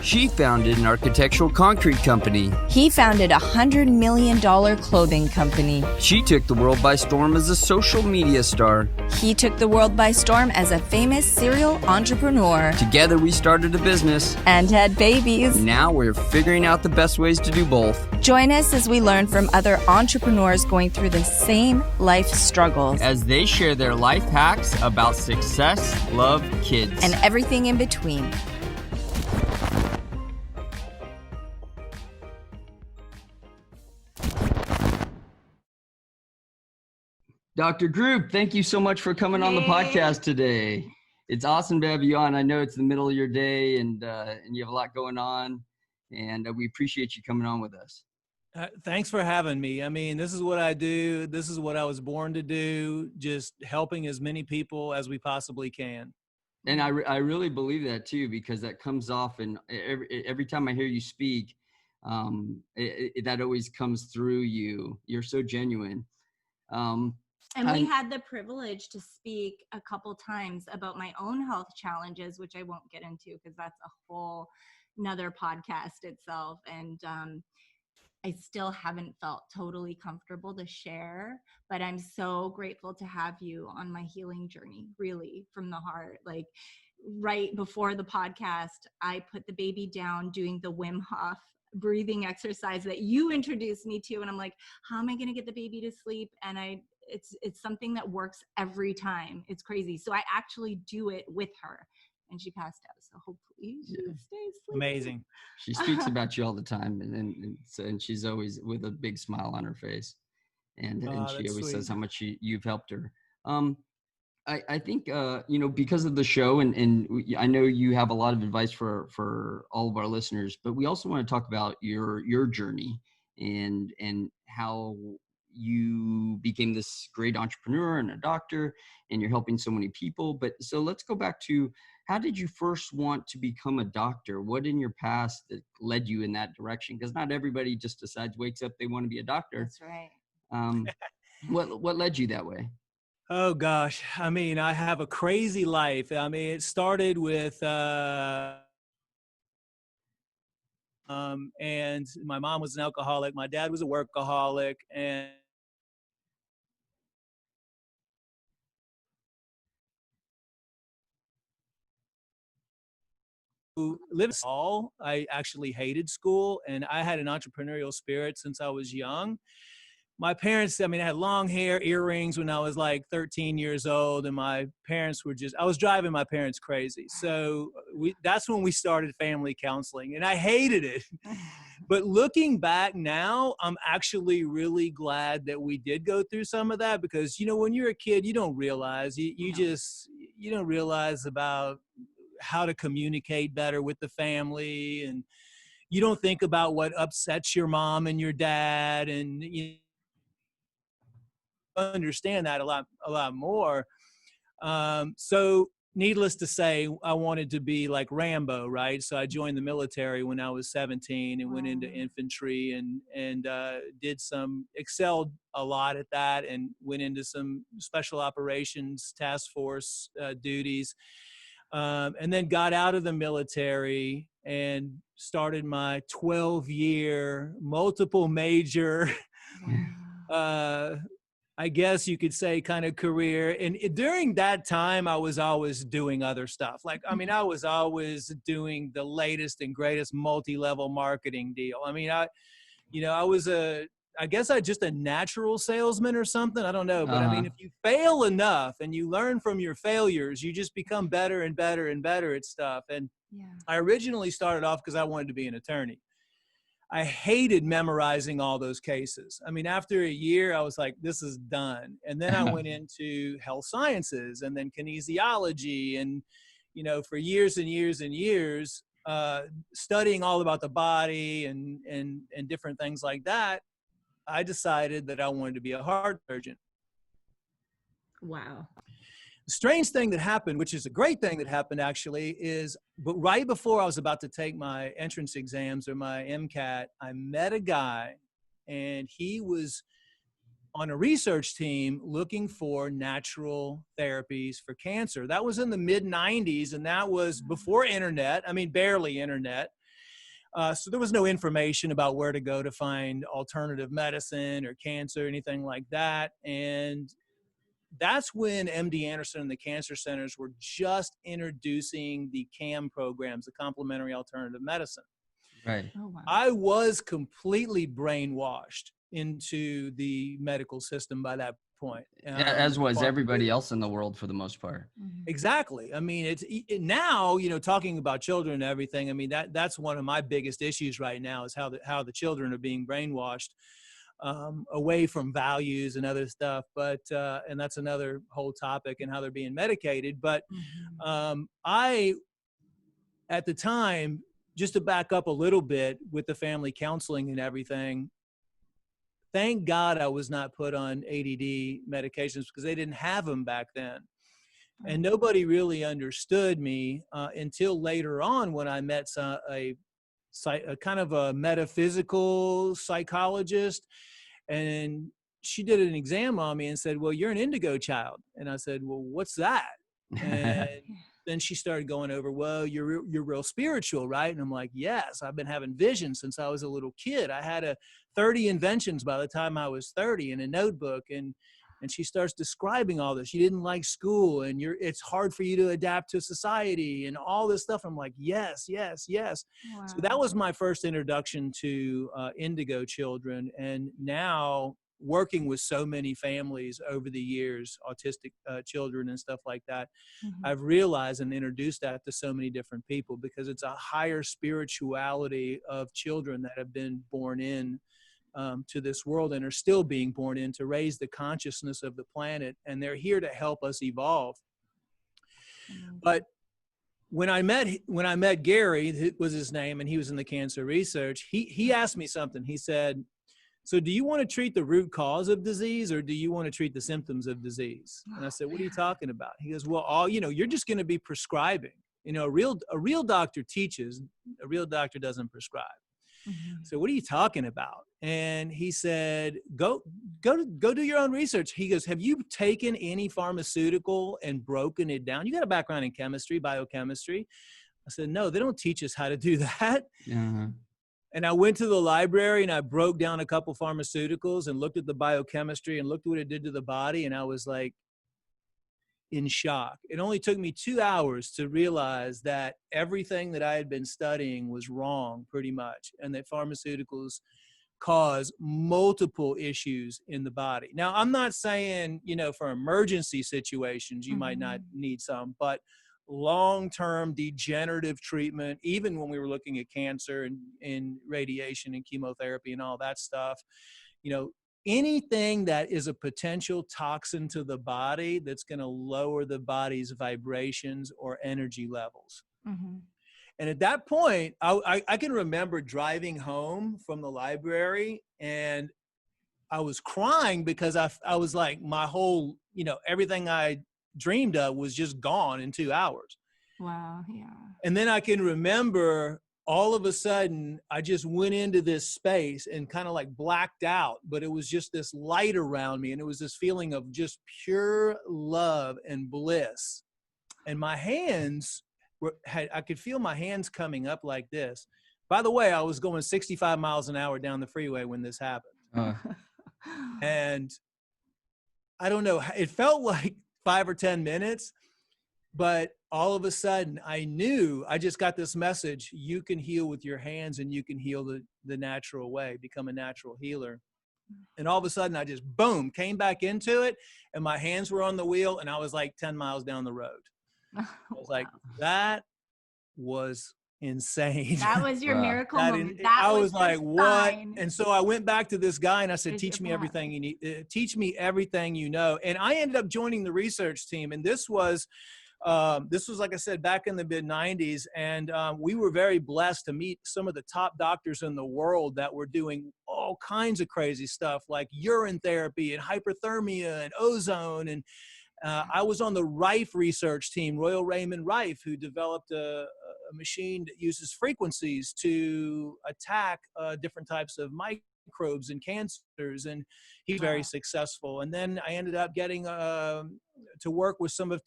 She founded an architectural concrete company. He founded a $100 million clothing company. She took the world by storm as a social media star. He took the world by storm as a famous serial entrepreneur. Together we started a business. And had babies. Now we're figuring out the best ways to do both. Join us as we learn from other entrepreneurs going through the same life struggles. As they share their life hacks about success, love, kids, and everything in between. Dr. Group, thank you so much for coming on the podcast today. It's awesome to have you on. I know it's the middle of your day and you have a lot going on, and we appreciate you coming on with us. Thanks for having me. I mean, this is what I do. This is what I was born to do, just helping as many people as we possibly can. And I really believe that too, because that comes off, and every time I hear you speak, that always comes through you. You're so genuine. And we had the privilege to speak a couple times about my own health challenges, which I won't get into because that's a whole nother podcast itself. And I still haven't felt totally comfortable to share, but I'm so grateful to have you on my healing journey, really, from the heart. Like right before the podcast, I put the baby down doing the Wim Hof breathing exercise that you introduced me to. And I'm like, how am I going to get the baby to sleep? And it's something that works every time. It's crazy. So I actually do it with her, and she passed out. So hopefully she stays sleeping. Amazing. She speaks about you all the time, and she's always with a big smile on her face. And she always says how much you've helped her. I think, because of the show, and I know you have a lot of advice for all of our listeners, but we also want to talk about your journey and how you became this great entrepreneur and a doctor, and you're helping so many people. But so let's go back to, how did you first want to become a doctor? What in your past that led you in that direction? Because not everybody just decides, wakes up, they want to be a doctor. That's right. What led you that way? Oh gosh. I mean, I have a crazy life. I mean, it started with, and my mom was an alcoholic. My dad was a workaholic, and who lived all. I actually hated school, and I had an entrepreneurial spirit since I was young. My parents, I had long hair, earrings when I was like 13 years old, and my parents were I was driving my parents crazy. So that's when we started family counseling, and I hated it. But looking back now, I'm actually really glad that we did go through some of that, because, when you're a kid, you don't realize, you don't realize about how to communicate better with the family, and you don't think about what upsets your mom and your dad, and you understand that a lot more. So needless to say, I wanted to be like Rambo, right? So I joined the military when I was 17 and went into infantry and excelled a lot at that, and went into some special operations task force duties. And then got out of the military and started my 12-year, multiple major, I guess you could say, kind of career. And during that time, I was always doing other stuff. I was always doing the latest and greatest multi-level marketing deal. I guess I'm just a natural salesman or something. I don't know. But if you fail enough and you learn from your failures, you just become better and better and better at stuff. And I originally started off because I wanted to be an attorney. I hated memorizing all those cases. After a year, I was like, this is done. And then I went into health sciences and then kinesiology. And, for years and years and years, studying all about the body and different things like that, I decided that I wanted to be a heart surgeon. Wow. The strange thing that happened, which is a great thing that happened actually, but right before I was about to take my entrance exams or my MCAT, I met a guy, and he was on a research team looking for natural therapies for cancer. That was in the mid-90s, and that was before internet. Barely internet. So there was no information about where to go to find alternative medicine or cancer, anything like that. And that's when MD Anderson and the cancer centers were just introducing the CAM programs, the complementary alternative medicine. Right. Oh, wow. I was completely brainwashed into the medical system by that point. As was everybody else in the world for the most part. Exactly. I mean, now, talking about children and everything. I mean, that's one of my biggest issues right now is how the children are being brainwashed away from values and other stuff. But and that's another whole topic, and how they're being medicated. But I, at the time, just to back up a little bit with the family counseling and everything, thank God I was not put on ADD medications, because they didn't have them back then. And nobody really understood me until later on, when I met a kind of a metaphysical psychologist. And she did an exam on me and said, well, you're an indigo child. And I said, well, what's that? And then she started going over, well, you're real spiritual, right? And I'm like, yes, I've been having visions since I was a little kid. I had 30 inventions by the time I was 30 in a notebook. And she starts describing all this. You didn't like school, and it's hard for you to adapt to society and all this stuff. I'm like, yes, yes, yes. Wow. So that was my first introduction to indigo children. And now, working with so many families over the years, autistic children and stuff like that, I've realized and introduced that to so many different people, because it's a higher spirituality of children that have been born in to this world and are still being born in, to raise the consciousness of the planet. And they're here to help us evolve. But when I met Gary, was his name, and he was in the cancer research, he asked me something. He said, so do you want to treat the root cause of disease, or do you want to treat the symptoms of disease? And I said, what are you talking about? He goes, well, you're just going to be prescribing. A real doctor teaches, a real doctor doesn't prescribe. So what are you talking about? And he said, go do your own research. He goes, have you taken any pharmaceutical and broken it down? You got a background in chemistry, biochemistry. I said, no, they don't teach us how to do that. And I went to the library and I broke down a couple pharmaceuticals and looked at the biochemistry and looked at what it did to the body. And I was like, in shock. It only took me 2 hours to realize that everything that I had been studying was wrong, pretty much, and that pharmaceuticals cause multiple issues in the body. Now, I'm not saying, for emergency situations, you might not need some, but long-term degenerative treatment, even when we were looking at cancer and radiation and chemotherapy and all that stuff, anything that is a potential toxin to the body that's going to lower the body's vibrations or energy levels. And at that point, I can remember driving home from the library, and I was crying because I was like, my whole, everything I dreamed of was just gone in 2 hours. Wow. Yeah. And then I can remember, all of a sudden, I just went into this space and kind of like blacked out, but it was just this light around me. And it was this feeling of just pure love and bliss. And my hands I could feel my hands coming up like this. By the way, I was going 65 miles an hour down the freeway when this happened. And I don't know, it felt like 5 or 10 minutes. But all of a sudden, I knew, I just got this message: you can heal with your hands, and you can heal the natural way, become a natural healer. And all of a sudden, I just, boom, came back into it, and my hands were on the wheel, and I was like 10 miles down the road. I was like, that was insane. That was your miracle moment. I was like, what? And so I went back to this guy and I said, teach me everything you need. Teach me everything you know. And I ended up joining the research team. And this was, like I said, back in the mid-90s. And we were very blessed to meet some of the top doctors in the world that were doing all kinds of crazy stuff, like urine therapy and hyperthermia and ozone. And I was on the Rife research team, Royal Raymond Rife, who developed a machine that uses frequencies to attack different types of microbes and cancers. And he's very successful. And then I ended up getting to work with some of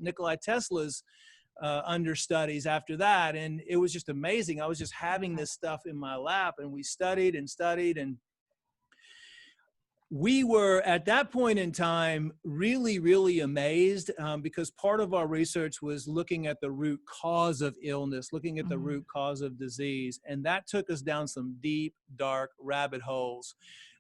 Nikolai Tesla's understudies after that. And it was just amazing. I was just having this stuff in my lap, and we studied and studied. And we were at that point in time really, really amazed because part of our research was looking at the root cause of illness, looking at the root cause of disease. And that took us down some deep, dark rabbit holes.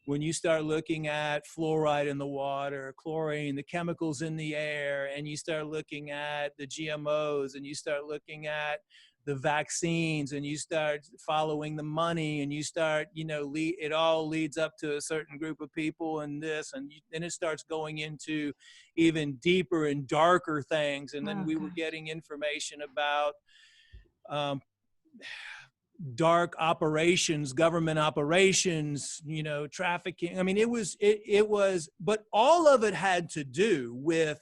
When you start looking at fluoride in the water, chlorine, the chemicals in the air, and you start looking at the GMOs, and you start looking at the vaccines, and you start following the money, and you start, it all leads up to a certain group of people and this, and then it starts going into even deeper and darker things. And then we were getting information about dark operations, government operations, trafficking. I mean, it was, but all of it had to do with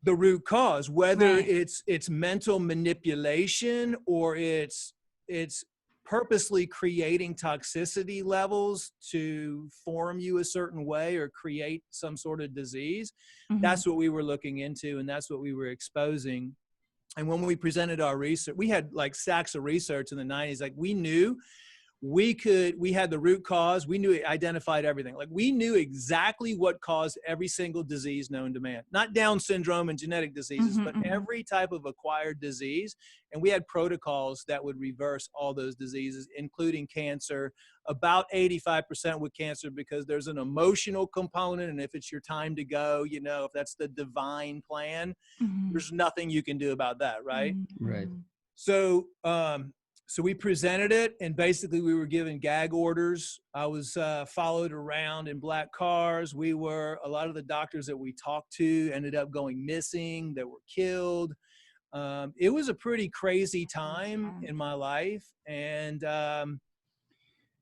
the root cause, whether it's mental manipulation or it's purposely creating toxicity levels to form you a certain way or create some sort of disease. That's what we were looking into, and that's what we were exposing. And when we presented our research, we had like stacks of research in the 90s. Like we knew we had the root cause. We knew it identified everything. Like we knew exactly what caused every single disease known to man, not Down syndrome and genetic diseases, but every type of acquired disease. And we had protocols that would reverse all those diseases, including cancer, about 85% with cancer, because there's an emotional component. And if it's your time to go, if that's the divine plan, there's nothing you can do about that. Right. Right. So we presented it, and basically we were given gag orders. I was followed around in black cars. A lot of the doctors that we talked to ended up going missing, that were killed. It was a pretty crazy time in my life. And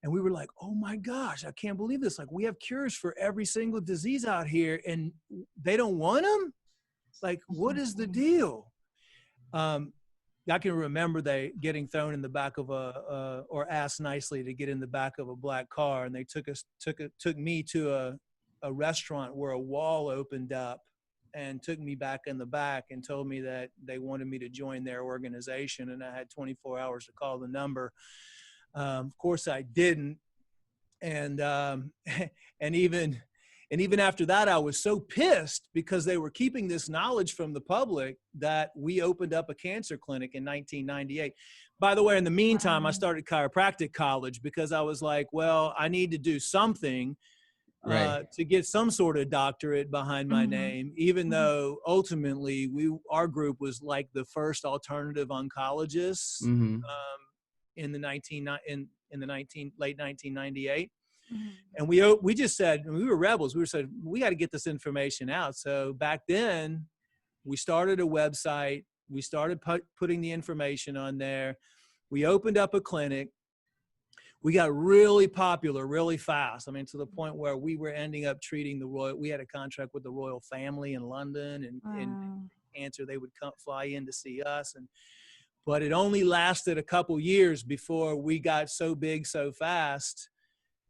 we were like, oh my gosh, I can't believe this. Like we have cures for every single disease out here, and they don't want them? Like, what is the deal? I can remember they getting thrown in the back of or asked nicely to get in the back of a black car. And they took me to a restaurant where a wall opened up and took me back in the back and told me that they wanted me to join their organization. And I had 24 hours to call the number. Of course I didn't. And even after that, I was so pissed because they were keeping this knowledge from the public that we opened up a cancer clinic in 1998. By the way, in the meantime, I started chiropractic college because I was like, well, I need to do something to get some sort of doctorate behind my name, even though ultimately our group was like the first alternative oncologists in the late 1998. And we just said, we were rebels. We said, we got to get this information out. So back then we started a website. We started putting the information on there. We opened up a clinic. We got really popular really fast. I mean, to the point where we were ending up treating we had a contract with the royal family in London, and cancer, they would fly in to see us. But it only lasted a couple years before we got so big so fast.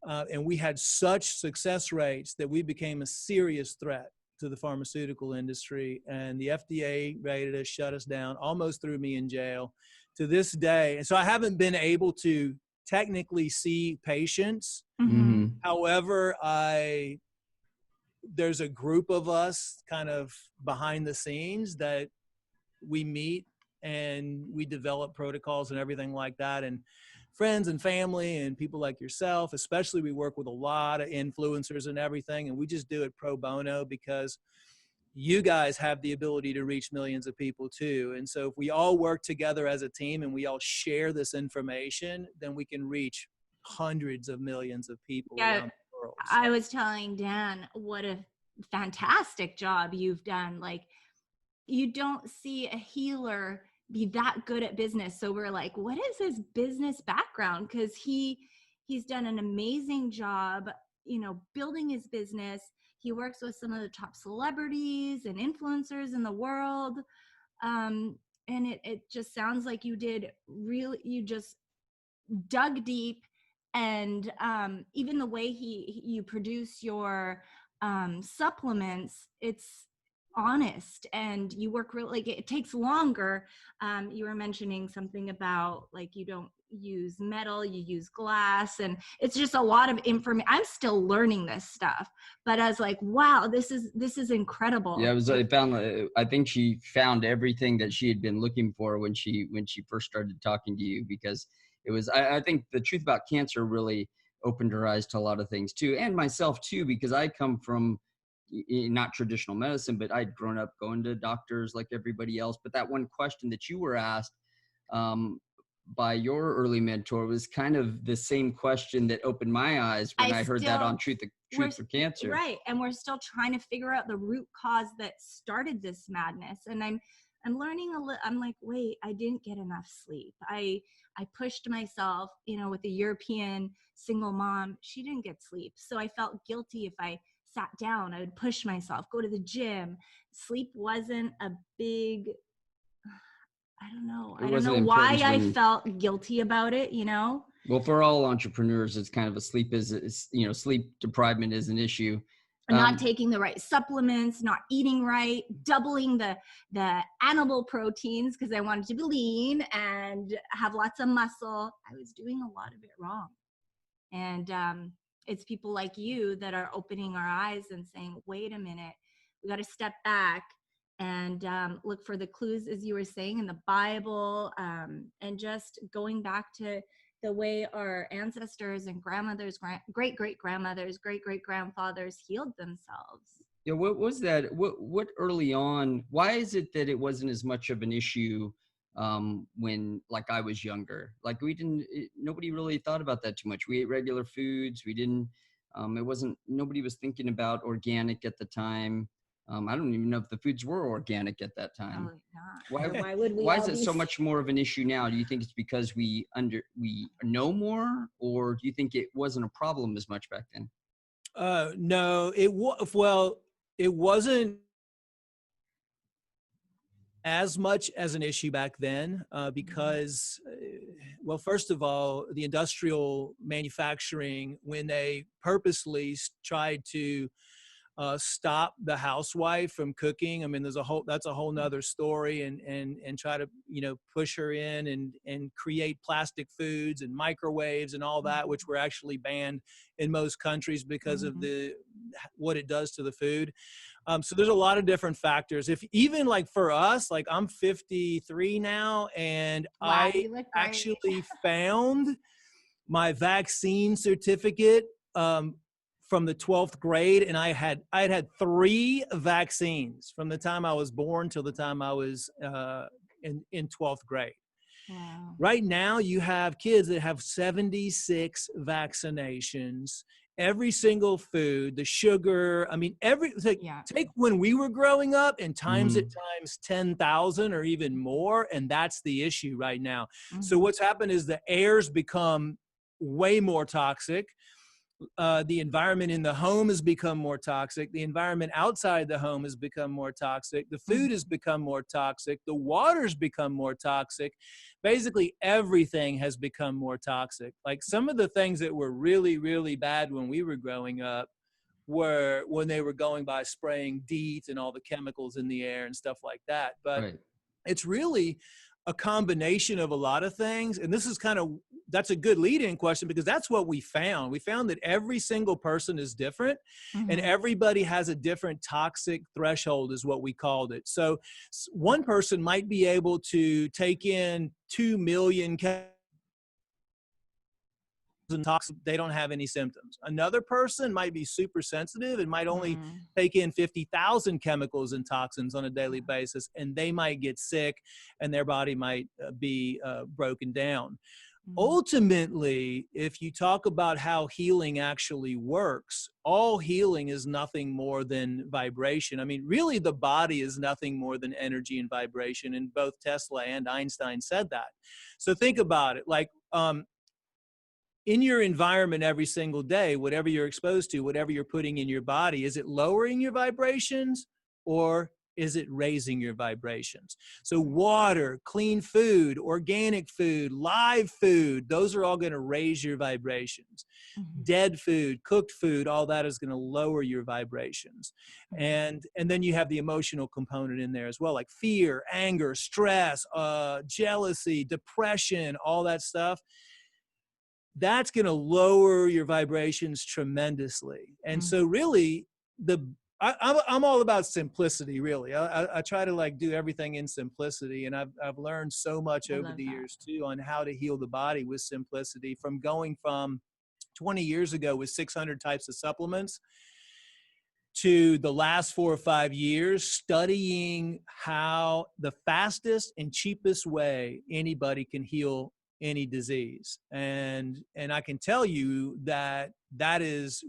And we had such success rates that we became a serious threat to the pharmaceutical industry, and the FDA ready to shut us down, almost threw me in jail to this day. And so I haven't been able to technically see patients. However, there's a group of us kind of behind the scenes that we meet, and we develop protocols and everything like that. And friends and family and people like yourself, especially, we work with a lot of influencers and everything, and we just do it pro bono because you guys have the ability to reach millions of people too. And so if we all work together as a team and we all share this information, then we can reach hundreds of millions of people around the world. So. I was telling Dan what a fantastic job you've done. Like, you don't see a healer be that good at business. So we're like, what is his business background? Because he's done an amazing job, building his business. He works with some of the top celebrities and influencers in the world. And it just sounds like you just dug deep. And even the way you produce your supplements, it's honest, and you work really, like, it takes longer. You were mentioning something about, like, you don't use metal, you use glass, and it's just a lot of information. I'm still learning this stuff, but I was like, wow, this is incredible. Yeah, I think she found everything that she had been looking for when she first started talking to you, because it was, I think the truth about cancer really opened her eyes to a lot of things too, and myself too, because I come from not traditional medicine, but I'd grown up going to doctors like everybody else. But that one question that you were asked um, by your early mentor was kind of the same question that opened my eyes when I heard that on Truth for Cancer. Right. And we're still trying to figure out the root cause that started this madness. And I'm learning a little. I'm like, wait, I didn't get enough sleep. I pushed myself, with a European single mom, she didn't get sleep. So I felt guilty if I sat down. I would push myself, go to the gym. Sleep wasn't a big, I don't know. I don't know why I felt guilty about it, Well, for all entrepreneurs, it's kind of a sleep deprivement is an issue. Not taking the right supplements, not eating right, doubling the animal proteins because I wanted to be lean and have lots of muscle. I was doing a lot of it wrong. And it's people like you that are opening our eyes and saying, wait a minute, we got to step back and look for the clues, as you were saying, in the Bible, and just going back to the way our ancestors and grandmothers, great-great-grandmothers, great-great-grandfathers healed themselves. Yeah, what was that? What early on, why is it that it wasn't as much of an issue when, like, I was younger? Like, nobody really thought about that too much. We ate regular foods. We didn't, nobody was thinking about organic at the time. I don't even know if the foods were organic at that time. Not. Why would we? Why is it so much more of an issue now? Do you think it's because we know more, or do you think it wasn't a problem as much back then? No, it wasn't as much as an issue back then because, well, first of all, the industrial manufacturing, when they purposely tried to stop the housewife from cooking. I mean, that's a whole nother story, and try to, push her in and create plastic foods and microwaves and all that, which were actually banned in most countries because of what it does to the food. So there's a lot of different factors. If even like for us, like I'm 53 now, and wow, I actually found my vaccine certificate from the 12th grade, and I had 3 vaccines from the time I was born till the time I was in 12th grade. Wow. Right now, you have kids that have 76 vaccinations. Every single food, the sugar, I mean, take when we were growing up and times it times 10,000 or even more, and that's the issue right now. So what's happened is the air's become way more toxic. The environment in the home has become more toxic. The environment outside the home has become more toxic. The food has become more toxic. The water's become more toxic. Basically, everything has become more toxic. Like some of the things that were really, really bad when we were growing up were when they were going by spraying DEET and all the chemicals in the air and stuff like that. But it's really a combination of a lot of things. And this is that's a good lead-in question, because that's what we found. We found that every single person is different and everybody has a different toxic threshold is what we called it. So one person might be able to take in 2 million and they don't have any symptoms. Another person might be super sensitive and might only take in 50,000 chemicals and toxins on a daily basis, and they might get sick and their body might be broken down. Ultimately, if you talk about how healing actually works, all healing is nothing more than vibration. I mean, really, the body is nothing more than energy and vibration, and both Tesla and Einstein said that. So think about it, like in your environment every single day, whatever you're exposed to, whatever you're putting in your body, is it lowering your vibrations or is it raising your vibrations? So water, clean food, organic food, live food, those are all going to raise your vibrations. Dead food, cooked food, all that is going to lower your vibrations. And then you have the emotional component in there as well, like fear, anger, stress, jealousy, depression, all that stuff. That's going to lower your vibrations tremendously. And so really I'm all about simplicity, really. I try to like do everything in simplicity. And I've learned so much over the years too on how to heal the body with simplicity, from going from 20 years ago with 600 types of supplements to the last 4 or 5 years studying how the fastest and cheapest way anybody can heal any disease. And I can tell you that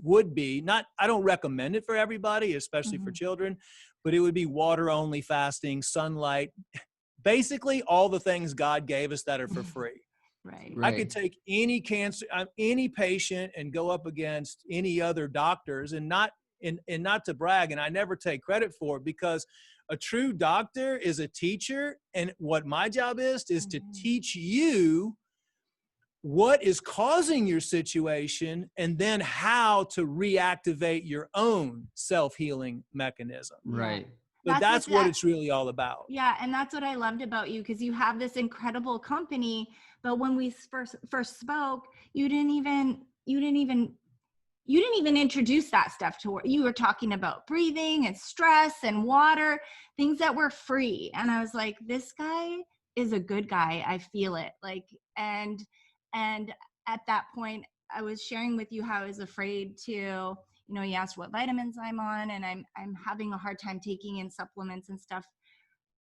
would be not, I don't recommend it for everybody, especially for children, but it would be water only fasting, sunlight, basically all the things God gave us that are for free. Right. I could take any cancer, any patient and go up against any other doctors, and not to brag, and I never take credit for it, because a true doctor is a teacher. And what my job is to teach you what is causing your situation and then how to reactivate your own self-healing mechanism. Right. But that's what it's really all about. Yeah. And that's what I loved about you, because you have this incredible company, but when we first spoke, you didn't even introduce that stuff to work. You were talking about breathing and stress and water, things that were free. And I was like, this guy is a good guy. I feel it. Like, and at that point I was sharing with you how I was afraid to, you asked what vitamins I'm on, and I'm having a hard time taking in supplements and stuff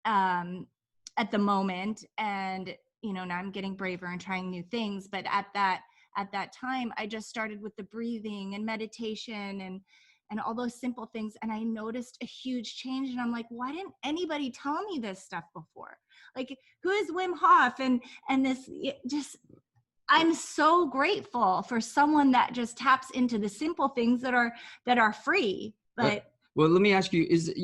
at the moment. And, now I'm getting braver and trying new things. But at that time, I just started with the breathing and meditation and all those simple things. And I noticed a huge change. And I'm like, why didn't anybody tell me this stuff before? Like, who is Wim Hof? And this I'm so grateful for someone that just taps into the simple things that are free. But well, let me ask you, is,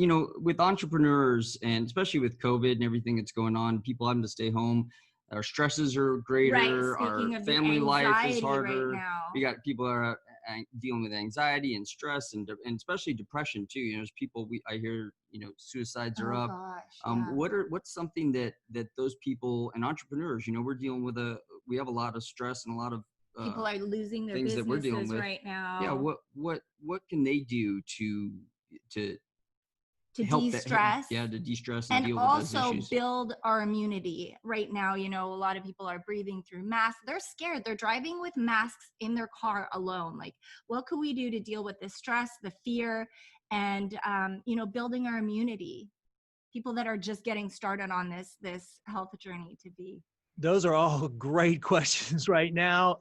with entrepreneurs, and especially with COVID and everything that's going on, people having to stay home, our stresses are greater, right. our family life is harder. Right now. We got people are dealing with anxiety and stress and especially depression too. There's people I hear, suicides are up. Gosh, yeah. What's something that those people and entrepreneurs, we're dealing with we have a lot of stress and a lot of people are losing their things that we're dealing with right now. Yeah. What can they do to de-stress? To de-stress and deal also with those issues. Build our immunity. Right now, a lot of people are breathing through masks. They're scared. They're driving with masks in their car alone. Like, what could we do to deal with the stress, the fear, and building our immunity? People that are just getting started on this health journey to be. Those are all great questions right now.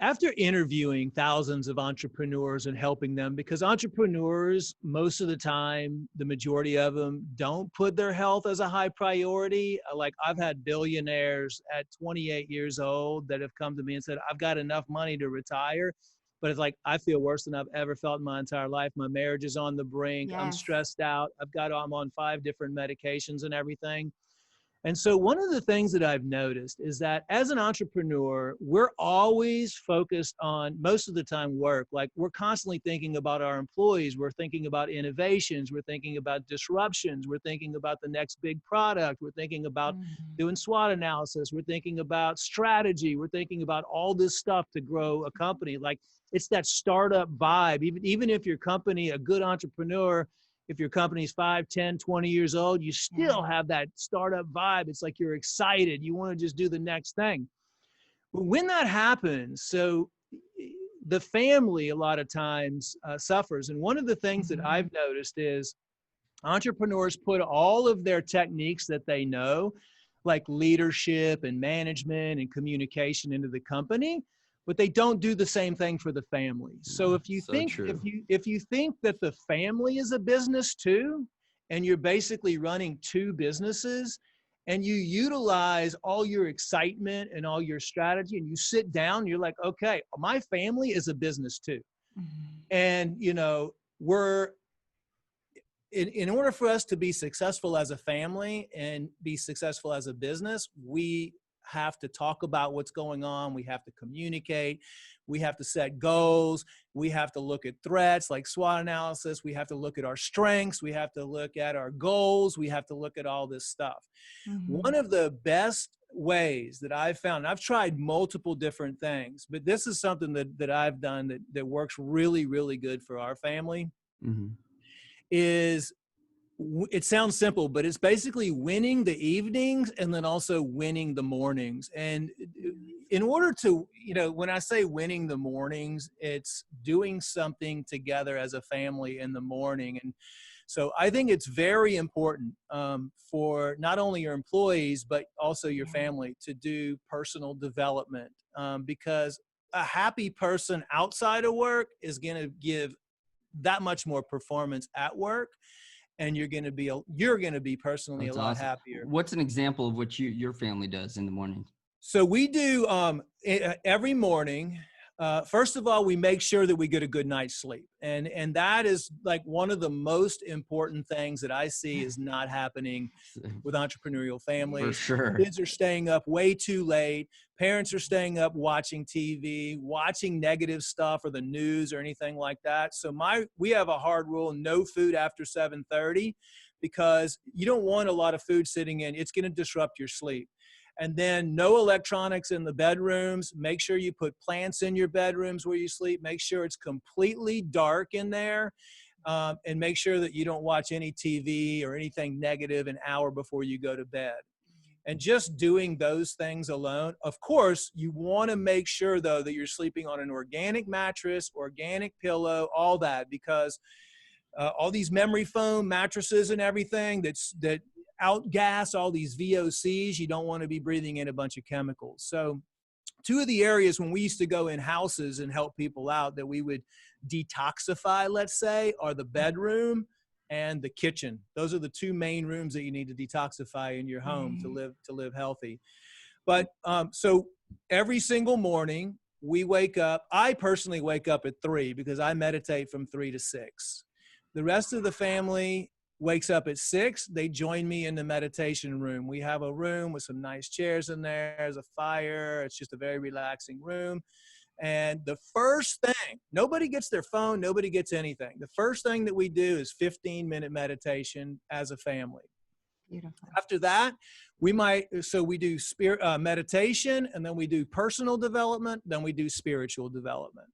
After interviewing thousands of entrepreneurs and helping them, because entrepreneurs, most of the time, the majority of them don't put their health as a high priority. Like, I've had billionaires at 28 years old that have come to me and said, I've got enough money to retire, but it's like, I feel worse than I've ever felt in my entire life. My marriage is on the brink. Yes. I'm stressed out. I'm on 5 different medications and everything. And so one of the things that I've noticed is that as an entrepreneur, we're always focused on, most of the time, work. Like, we're constantly thinking about our employees. We're thinking about innovations. We're thinking about disruptions. We're thinking about the next big product. We're thinking about doing SWOT analysis. We're thinking about strategy. We're thinking about all this stuff to grow a company. Like, it's that startup vibe. Even if your company, a good entrepreneur, if your company's 5, 10, 20 years old, you still have that startup vibe. It's like you're excited. You want to just do the next thing. But when that happens, so the family a lot of times suffers. And one of the things that I've noticed is entrepreneurs put all of their techniques that they know, like leadership and management and communication, into the company, but they don't do the same thing for the family. So if you think that the family is a business too, and you're basically running 2 businesses, and you utilize all your excitement and all your strategy, and you sit down, you're like, okay, my family is a business too. And in order for us to be successful as a family and be successful as a business, we have to talk about what's going on. We have to communicate. We have to set goals. We have to look at threats like SWOT analysis. We have to look at our strengths. We have to look at our goals. We have to look at all this stuff. One of the best ways that I've found, I've tried multiple different things, but this is something that I've done that works really, really good for our family, is, it sounds simple, but it's basically winning the evenings and then also winning the mornings. And in order to, when I say winning the mornings, it's doing something together as a family in the morning. And so I think it's very important for not only your employees, but also your family to do personal development, because a happy person outside of work is going to give that much more performance at work. And you're going to be personally That's a lot awesome. happier. What's an example of what your family does in the morning? So we do every morning. First of all, we make sure that we get a good night's sleep. And that is like one of the most important things that I see is not happening with entrepreneurial families. For sure. Kids are staying up way too late. Parents are staying up watching TV, watching negative stuff or the news or anything like that. So we have a hard rule, no food after 7:30, because you don't want a lot of food sitting in. It's going to disrupt your sleep. And then no electronics in the bedrooms. Make sure you put plants in your bedrooms where you sleep. Make sure it's completely dark in there. And make sure that you don't watch any TV or anything negative an hour before you go to bed. And just doing those things alone. Of course, you want to make sure, though, that you're sleeping on an organic mattress, organic pillow, all that, because all these memory foam mattresses and everything that outgas all these VOCs, you don't want to be breathing in a bunch of chemicals. So two of the areas when we used to go in houses and help people out that we would detoxify, let's say, are the bedroom and the kitchen. Those are the two main rooms that you need to detoxify in your home to live healthy. But so every single morning we wake up. I personally wake up at 3 because I meditate from 3 to 6. The rest of the family wakes up at 6. They join me in the meditation room. We have a room with some nice chairs in there. There's a fire. It's just a very relaxing room. And the first thing, nobody gets their phone, nobody gets anything. The first thing that we do is 15-minute meditation as a family. Beautiful. After that, we do meditation, and then we do personal development, then we do spiritual development.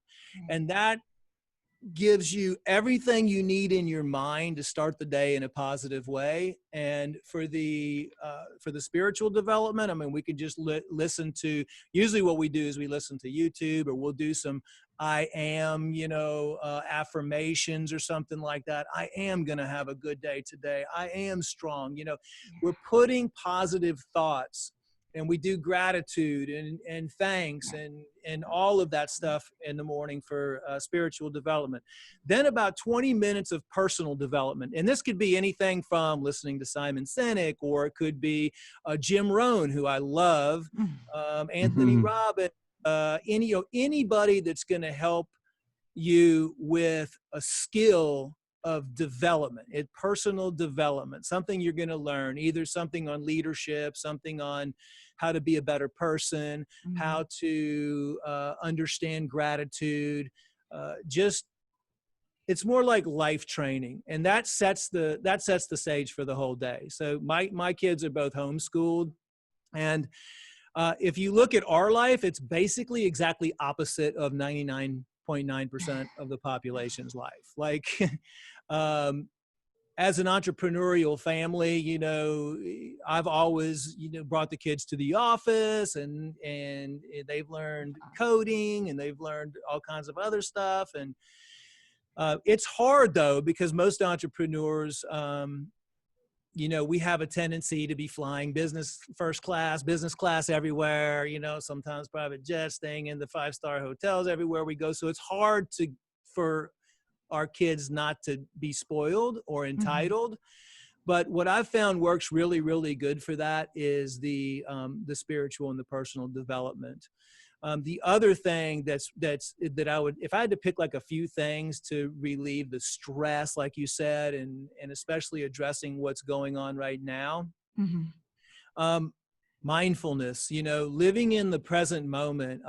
And that gives you everything you need in your mind to start the day in a positive way. And for the spiritual development, I mean, we could just listen to, usually what we do is we listen to YouTube, or we'll do some I am, affirmations or something like that. I am going to have a good day today. I am strong. We're putting positive thoughts. And we do gratitude and thanks and all of that stuff in the morning for spiritual development. Then about 20 minutes of personal development. And this could be anything from listening to Simon Sinek, or it could be Jim Rohn, who I love, Anthony Robbins, anybody that's going to help you with a skill of development, personal development, something you're going to learn, either something on leadership, something on how to be a better person, how to understand gratitude. It's more like life training, and that sets the stage for the whole day. So my kids are both homeschooled, and if you look at our life, it's basically exactly opposite of 99.9% of the population's life. Like, as an entrepreneurial family, I've always, brought the kids to the office, and they've learned coding, and they've learned all kinds of other stuff. And it's hard, though, because most entrepreneurs, we have a tendency to be flying business class everywhere, sometimes private jets, staying in the 5-star hotels everywhere we go. So it's hard for our kids not to be spoiled or entitled. But what I've found works really, really good for that is the spiritual and the personal development. The other thing that I would, if I had to pick like a few things to relieve the stress, like you said, and especially addressing what's going on right now, mindfulness, living in the present moment.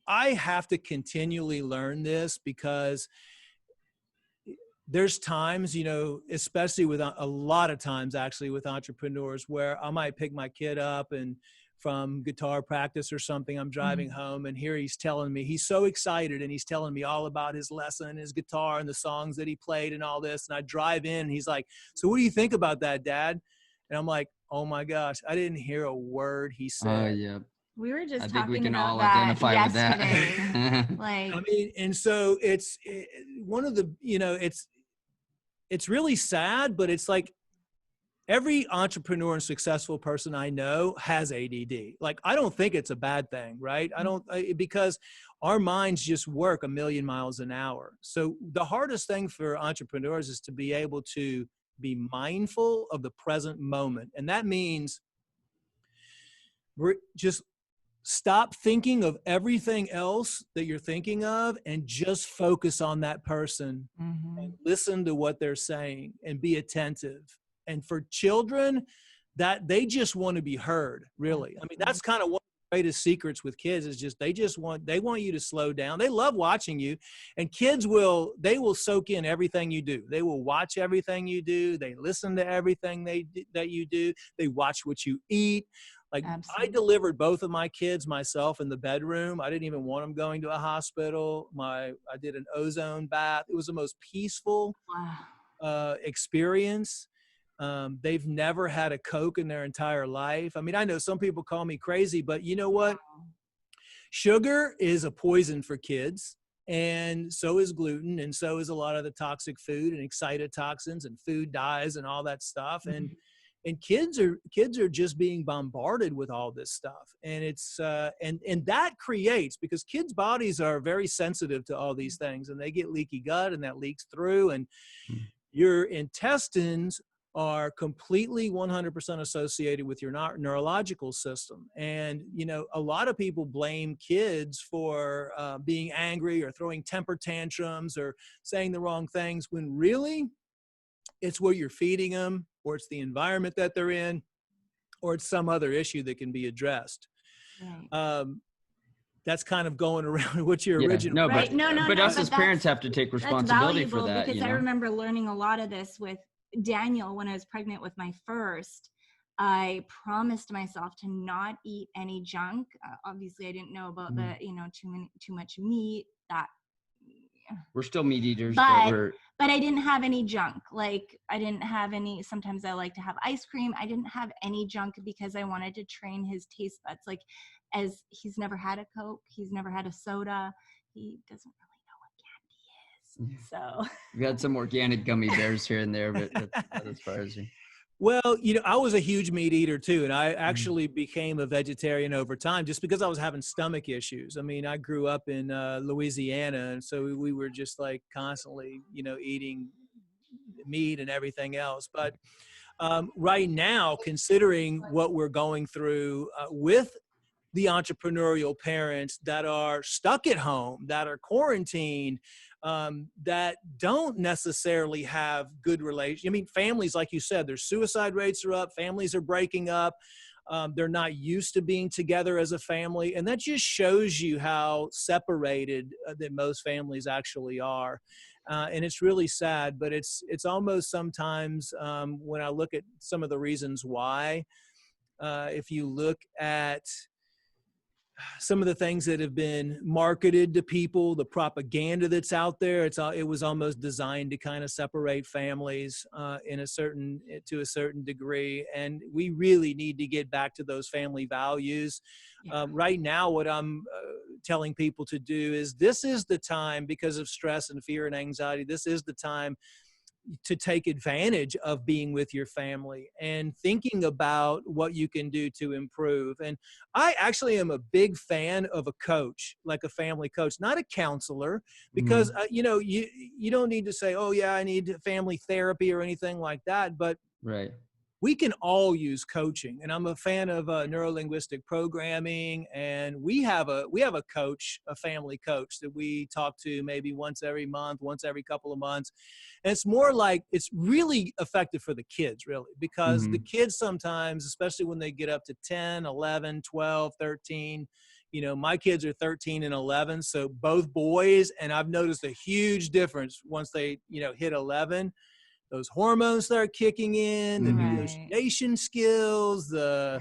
I have to continually learn this because there's times, especially with a lot of times actually with entrepreneurs, where I might pick my kid up and from guitar practice or something, I'm driving home, and here he's telling me, he's so excited, and he's telling me all about his lesson, his guitar, and the songs that he played and all this. And I drive in, and he's like, "So what do you think about that, Dad?" And I'm like, "Oh my gosh, I didn't hear a word he said." Yeah. We were just I think we talking can about all that identify yesterday. with that. Like, I mean, and so it's one of the, it's really sad, but it's like every entrepreneur and successful person I know has ADD. Like, I don't think it's a bad thing, right? Because our minds just work a million miles an hour. So the hardest thing for entrepreneurs is to be able to be mindful of the present moment. And that means we're just stop thinking of everything else that you're thinking of and just focus on that person and listen to what they're saying and be attentive. And for children, that they just want to be heard, really. I mean, that's kind of one of the greatest secrets with kids is just they want you to slow down. They love watching you, and kids will soak in everything you do. They will watch everything you do. They listen to everything that you do. They watch what you eat. Like, absolutely. I delivered both of my kids myself in the bedroom. I didn't even want them going to a hospital. I did an ozone bath. It was the most peaceful experience. They've never had a Coke in their entire life. I mean, I know some people call me crazy, but you know what? Sugar is a poison for kids, and so is gluten, and so is a lot of the toxic food and excitotoxins and food dyes and all that stuff. And kids are just being bombarded with all this stuff. And it's, and that creates, because kids' bodies are very sensitive to all these things, and they get leaky gut, and that leaks through, and your intestines are completely 100% associated with your neurological system. And, a lot of people blame kids for being angry or throwing temper tantrums or saying the wrong things, when really it's what you're feeding them, or it's the environment that they're in, or it's some other issue that can be addressed. Right. That's kind of going around what your original. No, right. But us as parents have to take responsibility for that. Because I remember learning a lot of this with Daniel when I was pregnant with my first. I promised myself to not eat any junk. Obviously, I didn't know about the too much meat. That we're still meat eaters, but I didn't have any junk. Like, I didn't have any. Sometimes I like to have ice cream. I didn't have any junk because I wanted to train his taste buds. Like, as he's never had a Coke, he's never had a soda. He doesn't really know what candy is. So we had some organic gummy bears here and there, but that's as far as you. Well, I was a huge meat eater too, and I actually became a vegetarian over time just because I was having stomach issues. I mean, I grew up in Louisiana, and so we were just like constantly, eating meat and everything else. But right now, considering what we're going through with the entrepreneurial parents that are stuck at home, that are quarantined, that don't necessarily have good relations. I mean, families, like you said, their suicide rates are up, families are breaking up. They're not used to being together as a family. And that just shows you how separated that most families actually are. And it's really sad, but it's almost sometimes when I look at some of the reasons why, if you look at some of the things that have been marketed to people, the propaganda that's out there, it was almost designed to kind of separate families to a certain degree. And we really need to get back to those family values. Right now, what I'm telling people to do is, this is the time, because of stress and fear and anxiety, this is the time to take advantage of being with your family and thinking about what you can do to improve. And I actually am a big fan of a coach, like a family coach, not a counselor, because you don't need to say, oh yeah, I need family therapy or anything like that. But right, we can all use coaching. And I'm a fan of neuro-linguistic programming. And we have a coach, a family coach that we talk to maybe once every month, once every couple of months. And it's more like, it's really effective for the kids, really, because the kids sometimes, especially when they get up to 10, 11, 12, 13, you know, my kids are 13 and 11, so both boys, and I've noticed a huge difference once they, you know, hit 11. Those hormones start kicking in, the negotiation skills, the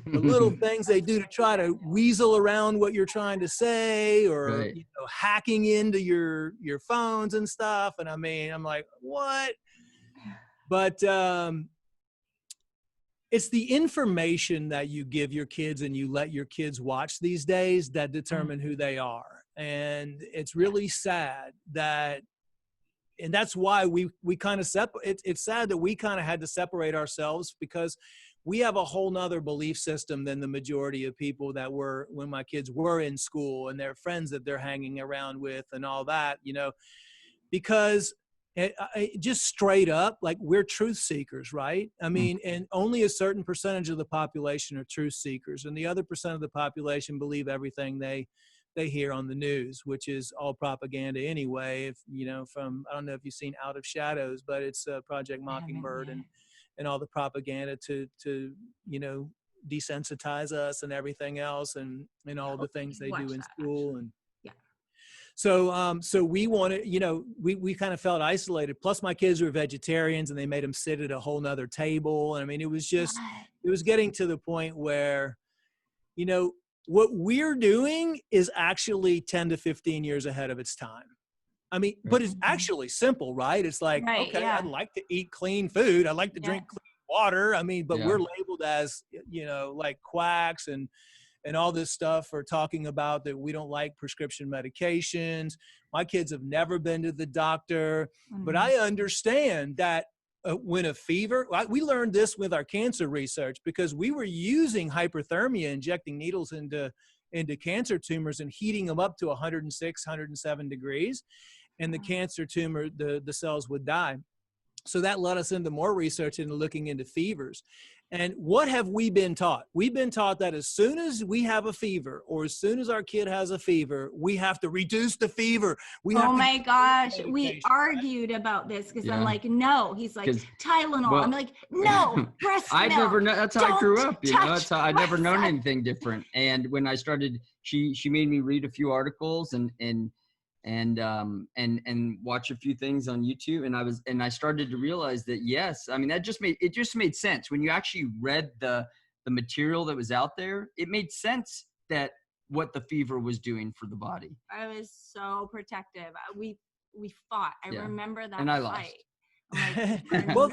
little things they do to try to weasel around what you're trying to say, or you know, hacking into your phones and stuff. And I mean, I'm like, what? But it's the information that you give your kids and you let your kids watch these days that determine who they are. And it's really sad that, and that's why we kind of it's sad that we kind of had to separate ourselves, because we have a whole nother belief system than the majority of people that were, when my kids were in school, and their friends that they're hanging around with and all that, you know, because just straight up, like, we're truth seekers, right? I mean, and only a certain percentage of the population are truth seekers, and the other percent of the population believe everything they hear on the news, which is all propaganda anyway. If you know, from, I don't know if you've seen Out of Shadows, but it's Project Mockingbird and all the propaganda to you know, desensitize us and everything else, and all the things they do in school. And so we wanted, you know, we kind of felt isolated. Plus my kids were vegetarians, and they made them sit at a whole nother table. And I mean, it was just, it was getting to the point where, you know, what we're doing is actually 10 to 15 years ahead of its time. I mean, but it's actually simple, right? It's like, okay, I'd like to eat clean food. I like to drink clean water. I mean, but we're labeled as, you know, like quacks and all this stuff for talking about that we don't like prescription medications. My kids have never been to the doctor, but I understand that when a fever, we learned this with our cancer research, because we were using hyperthermia, injecting needles into cancer tumors and heating them up to 106, 107 degrees. And the cancer tumor, the cells would die. So that led us into more research into looking into fevers. And what have we been taught? We've been taught that as soon as we have a fever, or as soon as our kid has a fever, we have to reduce the fever. Oh my gosh, we argued about this, because I'm like, no. He's like, Tylenol. Well, I'm like, no, breast milk. Never know. That's how I grew up. You know, that's how I'd never known anything different. And when I started, she made me read a few articles and watch a few things on YouTube. And I started to realize that, yes, I mean, it just made sense. When you actually read the material that was out there, it made sense that what the fever was doing for the body. I was so protective. We fought. I remember that and I fight. lost. Well,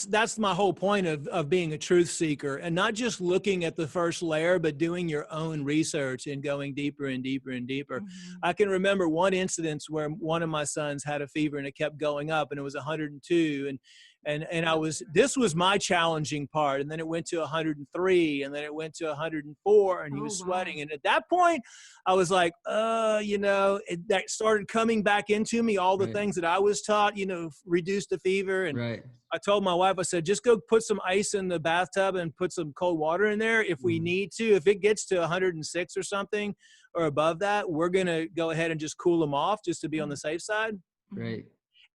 that's my whole point of being a truth seeker, and not just looking at the first layer, but doing your own research and going deeper and deeper and deeper. I can remember one incident where one of my sons had a fever and it kept going up, and it was 102, and this was my challenging part. And then it went to 103, and then it went to 104, and he was sweating. And at that point I was like, you know, that started coming back into me, all the things that I was taught, you know, reduce the fever. And I told my wife, I said, just go put some ice in the bathtub and put some cold water in there if we need to. If it gets to 106 or something or above that, we're going to go ahead and just cool them off, just to be on the safe side.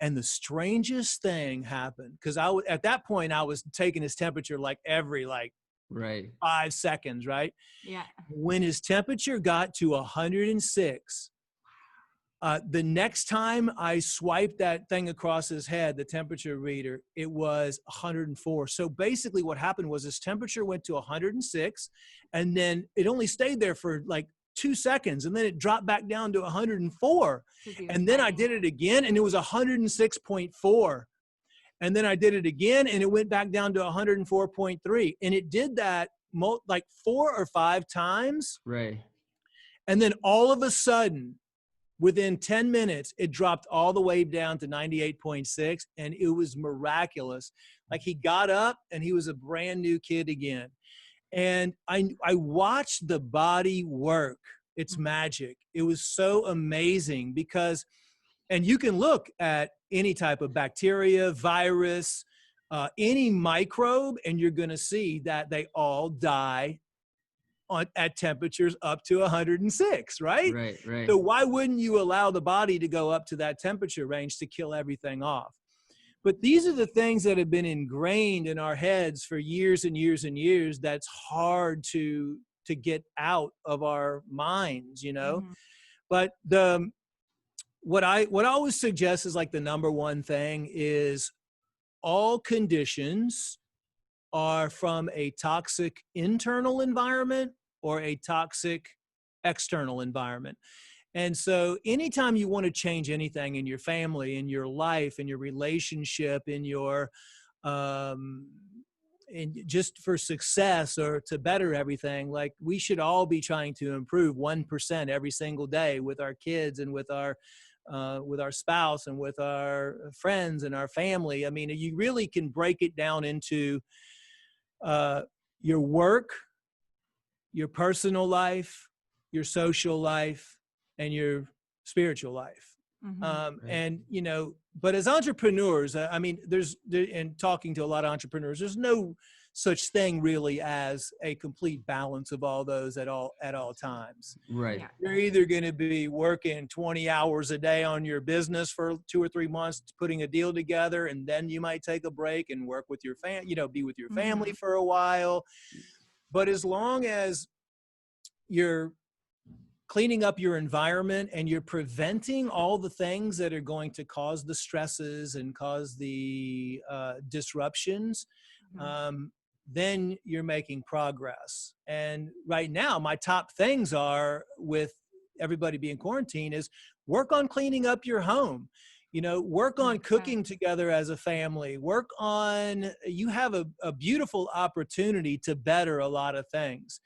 And the strangest thing happened, because at that point I was taking his temperature like every 5 seconds, right? When his temperature got to 106, the next time I swiped that thing across his head, the temperature reader, it was 104. So basically what happened was his temperature went to 106, and then it only stayed there for like 2 seconds, and then it dropped back down to 104. And then I did it again, and it was 106.4. And then I did it again, and it went back down to 104.3. And it did that like 4 or 5 times. And then all of a sudden, within 10 minutes, it dropped all the way down to 98.6. And it was miraculous. Like, he got up and he was a brand new kid again. And I watched the body work its magic. It was so amazing, because, and you can look at any type of bacteria, virus, any microbe, and you're going to see that they all die at temperatures up to 106, right? Right. So why wouldn't you allow the body to go up to that temperature range to kill everything off? But these are the things that have been ingrained in our heads for years and years and years. That's hard to get out of our minds, you know. Mm-hmm. But what I always suggest is, like, the number one thing is all conditions are from a toxic internal environment or a toxic external environment. And so anytime you want to change anything in your family, in your life, in your relationship, in your and just for success or to better everything, like, we should all be trying to improve 1% every single day with our kids and with our spouse and with our friends and our family. I mean, you really can break it down into your work, your personal life, your social life, and your spiritual life. Mm-hmm. Right. And, you know, but as entrepreneurs, I mean, and talking to a lot of entrepreneurs, there's no such thing really as a complete balance of all those at all times. Right. Yeah. You're either going to be working 20 hours a day on your business for 2 or 3 months, putting a deal together, and then you might take a break and work with your be with your family Mm-hmm. for a while. But as long as you're cleaning up your environment and you're preventing all the things that are going to cause the stresses and cause the disruptions, Mm-hmm. then you're making progress. And right now, my top things are, with everybody being quarantined, is work on cleaning up your home. You know, work on cooking together as a family. Work on, you have a beautiful opportunity to better a lot of things.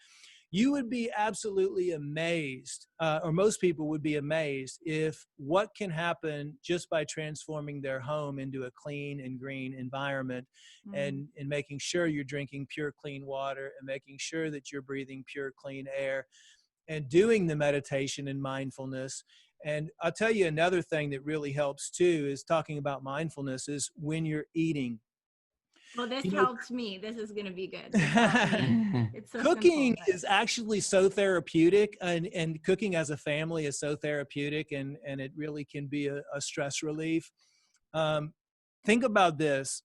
You would be absolutely amazed, or most people would be amazed, if what can happen just by transforming their home into a clean and green environment, and making sure you're drinking pure, clean water, and making sure that you're breathing pure, clean air, and doing the meditation and mindfulness. And I'll tell you another thing that really helps too, is talking about mindfulness, is when you're eating. Well, this helped me. This is going to be good. It's so cooking simple, is actually so therapeutic, and cooking as a family is so therapeutic, and it really can be a stress relief. Think about this.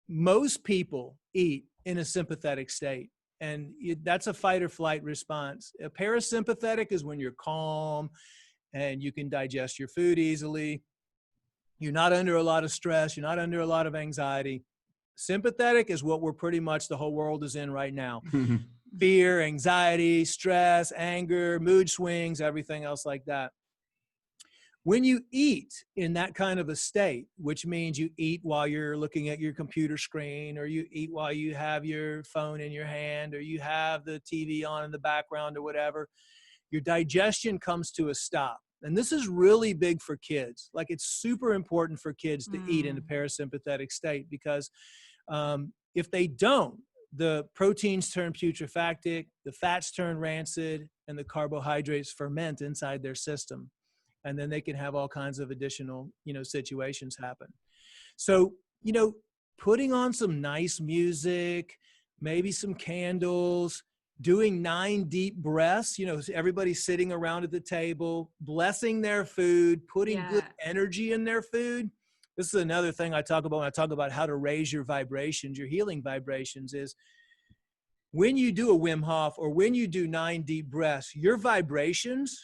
Most people eat in a sympathetic state, and that's a fight or flight response. A parasympathetic is when you're calm and you can digest your food easily. You're not under a lot of stress. You're not under a lot of anxiety. Sympathetic is what we're pretty much, the whole world is in right now. Fear, anxiety, stress, anger, mood swings, everything else like that. When you eat in that kind of a state, which means you eat while you're looking at your computer screen, or you eat while you have your phone in your hand, or you have the TV on in the background or whatever, your digestion comes to a stop. And this is really big for kids. Like, it's super important for kids to eat in a parasympathetic state, because if they don't, the proteins turn putrefactic, the fats turn rancid, and the carbohydrates ferment inside their system. And then they can have all kinds of additional, situations happen. So, putting on some nice music, maybe some candles, doing 9 deep breaths, everybody's sitting around at the table, blessing their food, putting good energy in their food. This is another thing I talk about when I talk about how to raise your vibrations, your healing vibrations, is when you do a Wim Hof or when you do 9 deep breaths, your vibrations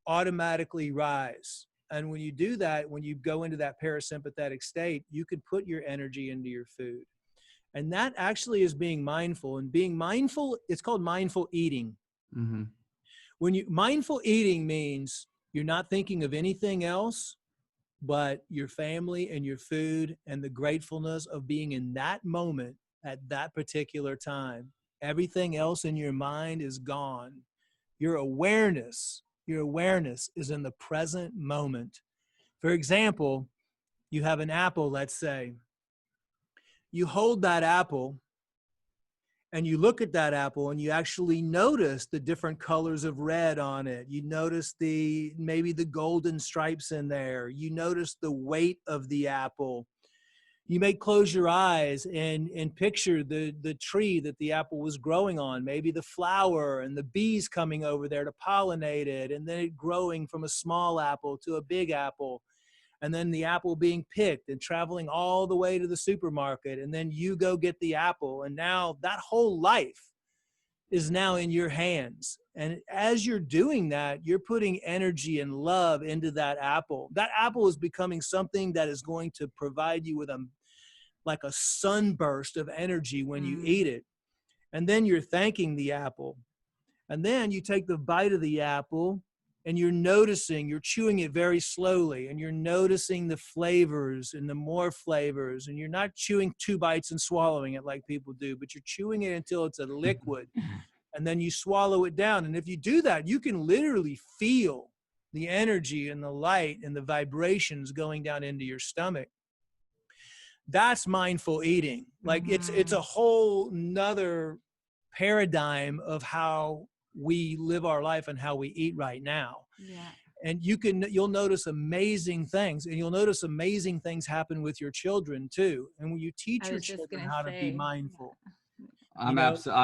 automatically rise. And when you do that, when you go into that parasympathetic state, you can put your energy into your food. And that actually is being mindful. And being mindful, it's called mindful eating. Mm-hmm. Mindful eating means you're not thinking of anything else but your family and your food, and the gratefulness of being in that moment at that particular time. Everything else in your mind is gone. Your awareness is in the present moment. For example, you have an apple, let's say. You hold that apple and you look at that apple, and you actually notice the different colors of red on it. You notice maybe the golden stripes in there. You notice the weight of the apple. You may close your eyes and picture the tree that the apple was growing on, maybe the flower and the bees coming over there to pollinate it, and then it growing from a small apple to a big apple, and then the apple being picked and traveling all the way to the supermarket, and then you go get the apple, and now that whole life is now in your hands. And as you're doing that, you're putting energy and love into that apple. That apple is becoming something that is going to provide you with like a sunburst of energy when you eat it. And then you're thanking the apple. And then you take the bite of the apple and you're noticing, you're chewing it very slowly, and you're noticing the flavors and the more flavors, and you're not chewing 2 bites and swallowing it like people do, but you're chewing it until it's a liquid, and then you swallow it down. And if you do that, you can literally feel the energy and the light and the vibrations going down into your stomach. That's mindful eating. Like it's a whole nother paradigm of how we live our life and how we eat right now. Yeah. And you'll notice amazing things, and you'll notice amazing things happen with your children too. And when you teach your children how to be mindful, I'm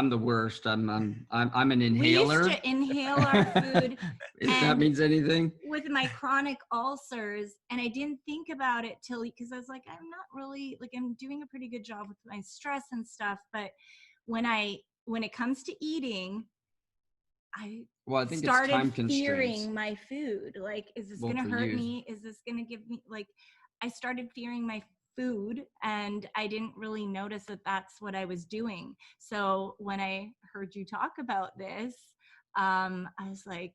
the worst. I'm an inhaler. We used to inhale our food. If that means anything. With my chronic ulcers, and I didn't think about it because I was like, I'm not really, like, I'm doing a pretty good job with my stress and stuff, but when it comes to eating, I think started it's time fearing my food. Like, is this going to hurt me? Is this going to give me, like, I started fearing my food, and I didn't really notice that that's what I was doing. So when I heard you talk about this, I was like,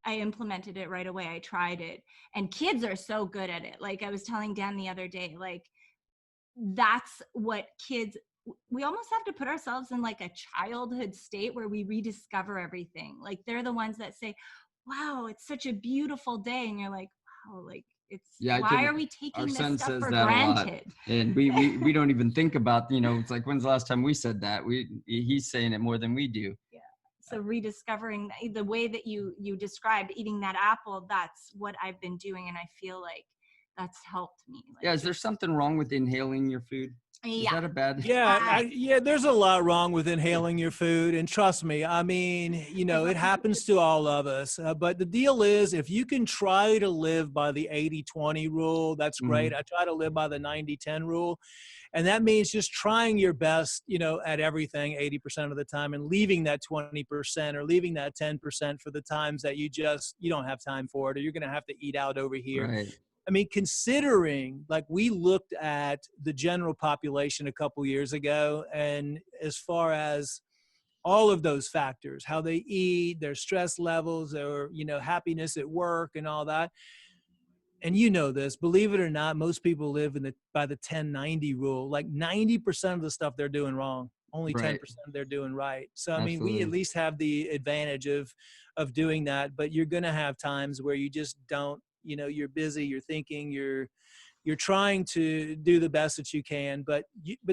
I implemented it right away. I tried it, and kids are so good at it. Like I was telling Dan the other day, like that's what kids, we almost have to put ourselves in like a childhood state where we rediscover everything. Like they're the ones that say, wow, it's such a beautiful day. And you're like, wow, like it's, why are we taking this stuff for granted? And we don't even think about, it's like, when's the last time we said that? He's saying it more than we do. Yeah. So rediscovering the way that you described eating that apple, that's what I've been doing. And I feel like that's helped me. Like, is there something wrong with inhaling your food? Is that a bad? Yeah, there's a lot wrong with inhaling your food. And trust me, I mean, it happens to all of us. But the deal is, if you can try to live by the 80-20 rule, that's great. I try to live by the 90-10 rule. And that means just trying your best, at everything 80% of the time, and leaving that 20% or leaving that 10% for the times that you don't have time for it, or you're going to have to eat out over here. Right. I mean, considering, like, we looked at the general population a couple years ago, and as far as all of those factors, how they eat, their stress levels, their, happiness at work and all that. And this, believe it or not, most people live by the 10-90 rule. Like 90% of the stuff they're doing wrong, only 10% they're doing right. So, I mean, we at least have the advantage of doing that, but you're going to have times where you just don't, you're busy, you're thinking, you're trying to do the best that you can, but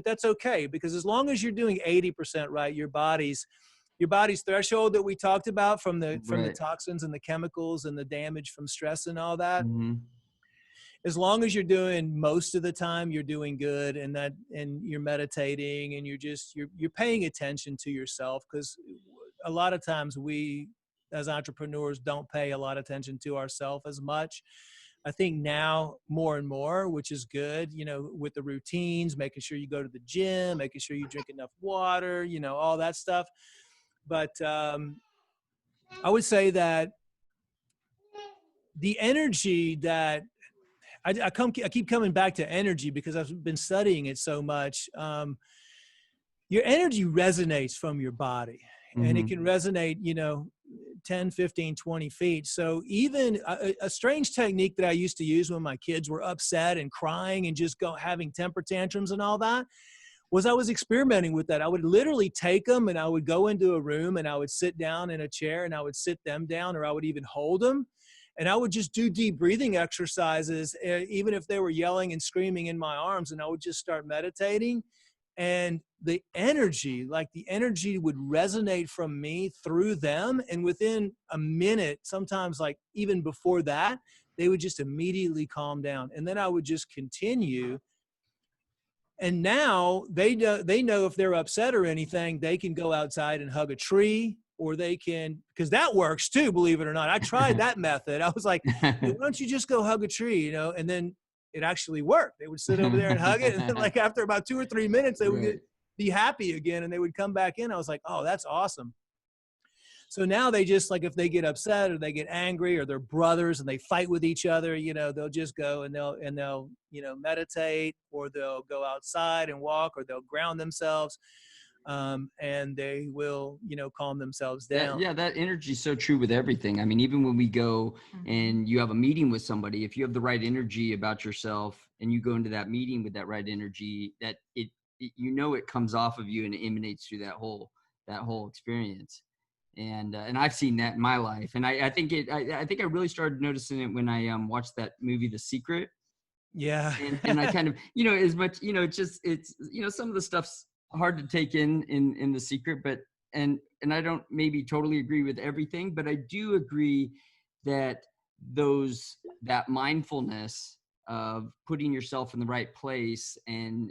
that's okay, because as long as you're doing 80% right, your body's threshold that we talked about from the toxins and the chemicals and the damage from stress and all that, as long as you're doing most of the time, you're doing good, and you're meditating, and you're paying attention to yourself, because a lot of times we as entrepreneurs don't pay a lot of attention to ourselves as much. I think now more and more, which is good, with the routines, making sure you go to the gym, making sure you drink enough water, all that stuff. But I would say that the energy that I keep coming back to energy because I've been studying it so much. Your energy resonates from your body, and it can resonate, 10, 15, 20 feet. So even a strange technique that I used to use when my kids were upset and crying and just having temper tantrums and all that, was I was experimenting with that. I would literally take them, and I would go into a room, and I would sit down in a chair, and I would sit them down, or I would even hold them. And I would just do deep breathing exercises, even if they were yelling and screaming in my arms, and I would just start meditating. And the energy would resonate from me through them. And within a minute, sometimes like even before that, they would just immediately calm down. And then I would just continue And now they know if they're upset or anything, they can go outside and hug a tree, or they can, because that works too, believe it or not. I tried that method. I was like, "Hey, why don't you just go hug a tree, you know?" And then it actually worked. They would sit over there and hug it. And then like after about 2 or 3 minutes, they would be happy again and they would come back in. I was like, oh, that's awesome. So now they just, like, if they get upset or they get angry or they're brothers and they fight with each other, you know, they'll just go and they'll, you know, meditate, or they'll go outside and walk, or they'll ground themselves, and they will, you know, calm themselves down. That energy is so true with everything. I mean, even when we go and you have a meeting with somebody, if you have the right energy about yourself and you go into that meeting with that right energy, that it you know, it comes off of you and it emanates through that whole experience. And I've seen that in my life, and I think I really started noticing it when I watched that movie The Secret. Yeah. And I kind of, you know, as much, you know, it's you know, some of the stuff's hard to take in The Secret, but and I don't maybe totally agree with everything, but I do agree that that mindfulness of putting yourself in the right place, and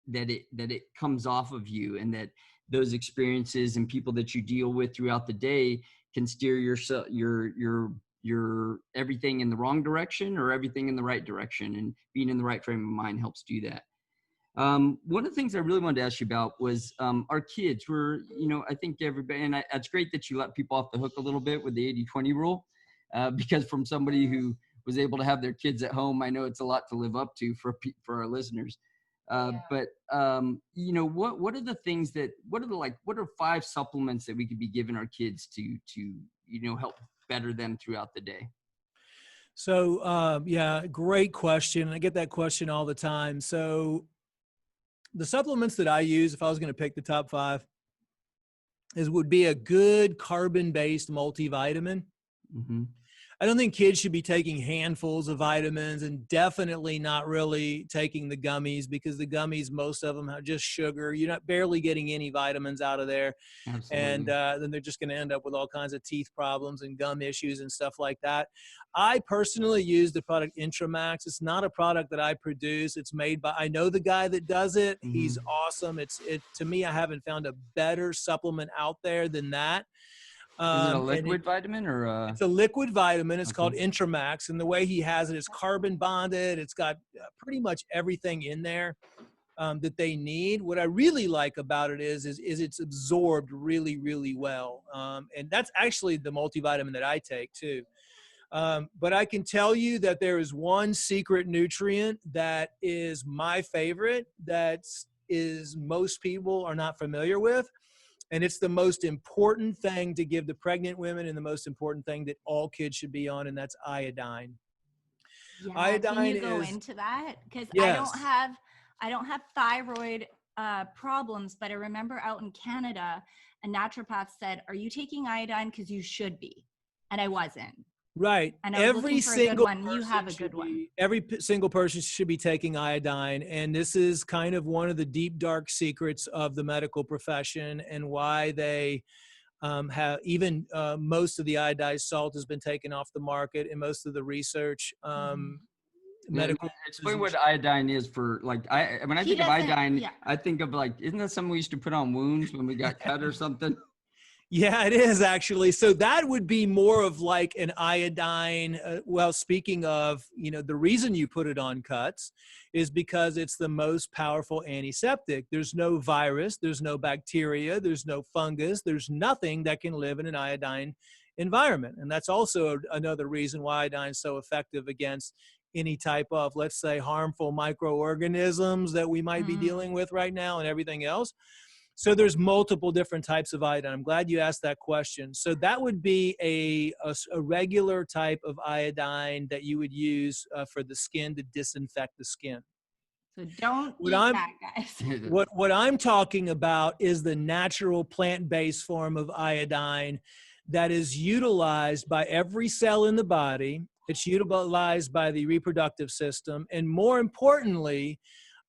that it comes off of you, and that those experiences and people that you deal with throughout the day can steer your everything in the wrong direction or everything in the right direction, and being in the right frame of mind helps do that. One of the things I really wanted to ask you about was our kids. We're, you know, I think everybody, and it's great that you let people off the hook a little bit with the 80-20 rule, because from somebody who was able to have their kids at home, I know it's a lot to live up to for our listeners. But you know, what are the things what are 5 supplements that we could be giving our kids to, you know, help better them throughout the day? So, yeah, great question. I get that question all the time. So the supplements that I use, if I was going to pick the top 5, would be a good carbon-based multivitamin. Mm-hmm. I don't think kids should be taking handfuls of vitamins, and definitely not really taking the gummies, because the gummies, most of them have just sugar. You're not barely getting any vitamins out of there. Absolutely. And then they're just going to end up with all kinds of teeth problems and gum issues and stuff like that. I personally use the product Intramax. It's not a product that I produce. It's made by, I know the guy that does it. Mm-hmm. He's awesome. To me, I haven't found a better supplement out there than that. Is it a liquid vitamin or it's a liquid vitamin. It's called Intramax, and the way he has it is carbon bonded. It's got pretty much everything in there that they need. What I really like about it is it's absorbed really, really well, and that's actually the multivitamin that I take too. But I can tell you that there is one secret nutrient that is my favorite, that is most people are not familiar with. And it's the most important thing to give the pregnant women, and the most important thing that all kids should be on, and that's iodine. Yeah, iodine can you go into that? Because yes. I don't have thyroid problems, but I remember out in Canada, a naturopath said, "Are you taking iodine? Because you should be," and I wasn't. Right. And I was every single one. You have a good one. Every single person should be taking iodine. And this is kind of one of the deep, dark secrets of the medical profession, and why they have even most of the iodized salt has been taken off the market, and most of the research. Medical. Explain what iodine is for, like, when I think of iodine, I think of, like, isn't that something we used to put on wounds when we got cut or something? Yeah, it is actually. So that would be more of like an iodine. Well, speaking of, you know, the reason you put it on cuts is because it's the most powerful antiseptic. There's no virus, there's no bacteria, there's no fungus, there's nothing that can live in an iodine environment. And that's also another reason why iodine is so effective against any type of, let's say, harmful microorganisms that we might be dealing with right now and everything else. So there's multiple different types of iodine. I'm glad you asked that question. So that would be a regular type of iodine that you would use for the skin, to disinfect the skin. So don't eat that, guys. What I'm talking about is the natural plant-based form of iodine that is utilized by every cell in the body. It's utilized by the reproductive system. And more importantly,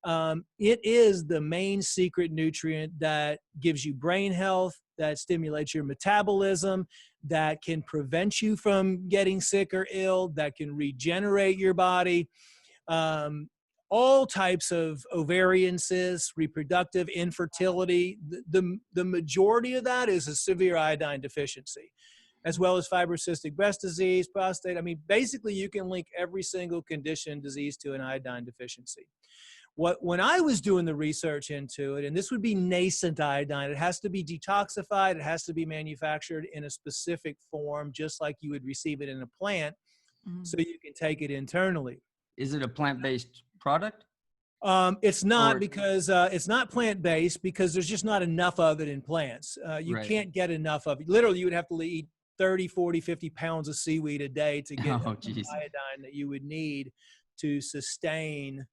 it is the main secret nutrient that gives you brain health, that stimulates your metabolism, that can prevent you from getting sick or ill, that can regenerate your body. all types of ovarian cysts, reproductive infertility. The majority of that is a severe iodine deficiency, as well as fibrocystic breast disease, prostate. I mean, basically you can link every single condition, disease to an iodine deficiency. When I was doing the research into it, and this would be nascent iodine, it has to be detoxified, it has to be manufactured in a specific form, just like you would receive it in a plant, so you can take it internally. Is it a plant-based product? It's not, because it's not plant-based, because there's just not enough of it in plants. You can't get enough of it. Literally, you would have to eat 30, 40, 50 pounds of seaweed a day to get the iodine that you would need to sustain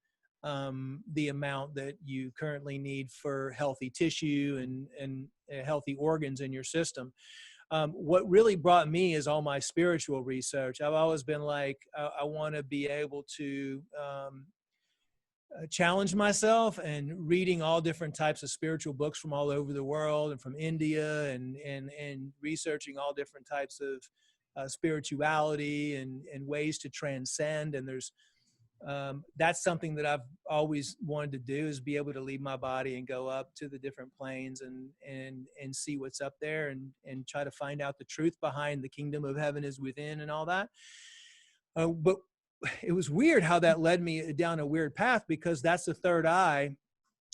the amount that you currently need for healthy tissue and healthy organs in your system. What really brought me is all my spiritual research. I've always been like, I want to be able to challenge myself, and reading all different types of spiritual books from all over the world and from India, and researching all different types of spirituality and ways to transcend. And there's that's something that I've always wanted to do, is be able to leave my body and go up to the different planes and see what's up there, and try to find out the truth behind the kingdom of heaven is within and all that. But it was weird how that led me down a weird path, because that's the third eye,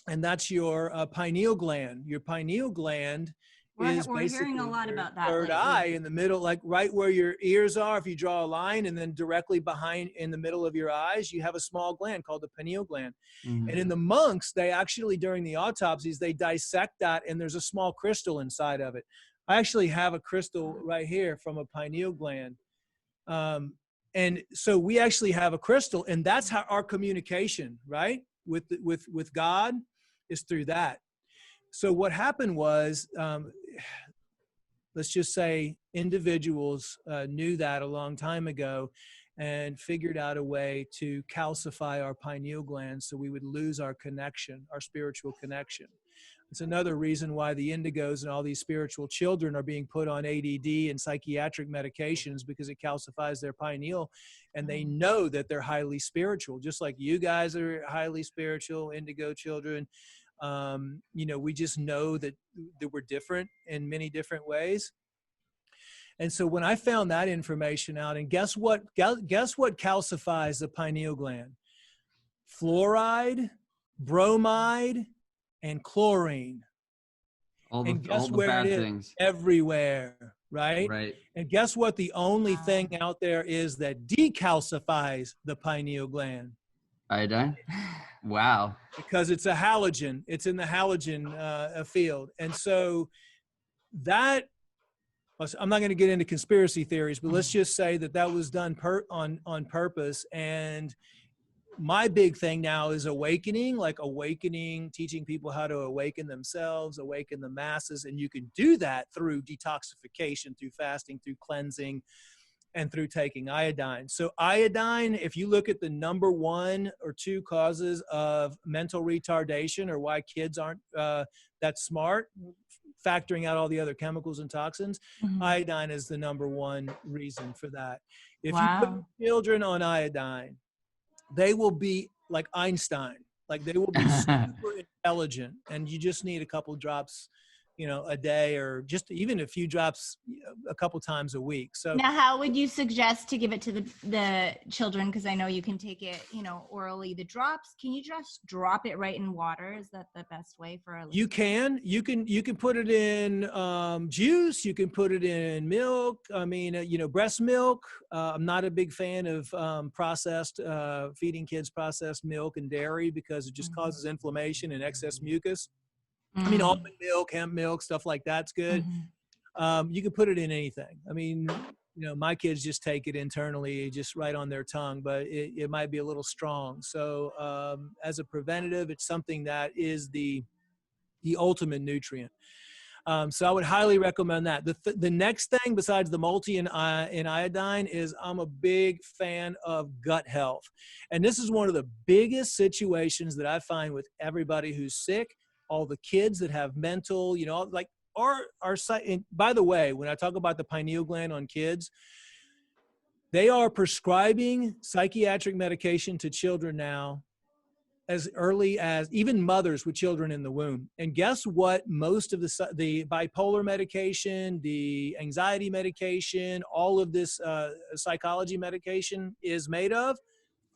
and that's your pineal gland. Your pineal gland is we're hearing a lot about that third eye in the middle, like right where your ears are. If you draw a line, and then directly behind, in the middle of your eyes, you have a small gland called the pineal gland. And in the monks, they actually, during the autopsies, they dissect that, and there's a small crystal inside of it. I actually have a crystal right here from a pineal gland. And so we actually have a crystal, and that's how our communication, right, with God, is through that. So what happened was, let's just say individuals knew that a long time ago, and figured out a way to calcify our pineal gland so we would lose our connection, our spiritual connection. It's another reason why the indigos and all these spiritual children are being put on ADD and psychiatric medications, because it calcifies their pineal, and they know that they're highly spiritual, just like you guys are highly spiritual, indigo children. You know, we just know that we're different in many different ways. And so when I found that information out, and guess what calcifies the pineal gland? Fluoride, bromide, and chlorine. And guess where it is? Everywhere, right? Right. And guess what the only thing out there is that decalcifies the pineal gland? Iodine? Wow. Because it's a halogen. It's in the halogen field. And so that, I'm not going to get into conspiracy theories, but let's just say that was done on purpose. And my big thing now is awakening, teaching people how to awaken themselves, awaken the masses. And you can do that through detoxification, through fasting, through cleansing, and through taking iodine. So iodine, if you look at the number 1 or 2 causes of mental retardation, or why kids aren't that smart, factoring out all the other chemicals and toxins, iodine is the number 1 reason for that. If you put children on iodine, they will be like Einstein. Like, they will be super intelligent, and you just need a couple drops, you know, a day, or just even a few drops a couple times a week. So now, how would you suggest to give it to the children? Because I know you can take it, you know, orally, the drops. Can you just drop it right in water? Is that the best way for a You can put it in juice. You can put it in milk. I mean, you know, breast milk. I'm not a big fan of processed, feeding kids processed milk and dairy, because it just causes inflammation and excess mucus. I mean, almond milk, hemp milk, stuff like that's good. You can put it in anything. I mean, you know, my kids just take it internally, just right on their tongue, but it might be a little strong. So as a preventative, it's something that is the ultimate nutrient. So I would highly recommend that. The next thing besides the multi and iodine is, I'm a big fan of gut health. And this is one of the biggest situations that I find with everybody who's sick. All the kids that have mental, you know, like our site. And by the way, when I talk about the pineal gland on kids, they are prescribing psychiatric medication to children now as early as even mothers with children in the womb. And guess what? Most of the bipolar medication, the anxiety medication, all of this psychology medication is made of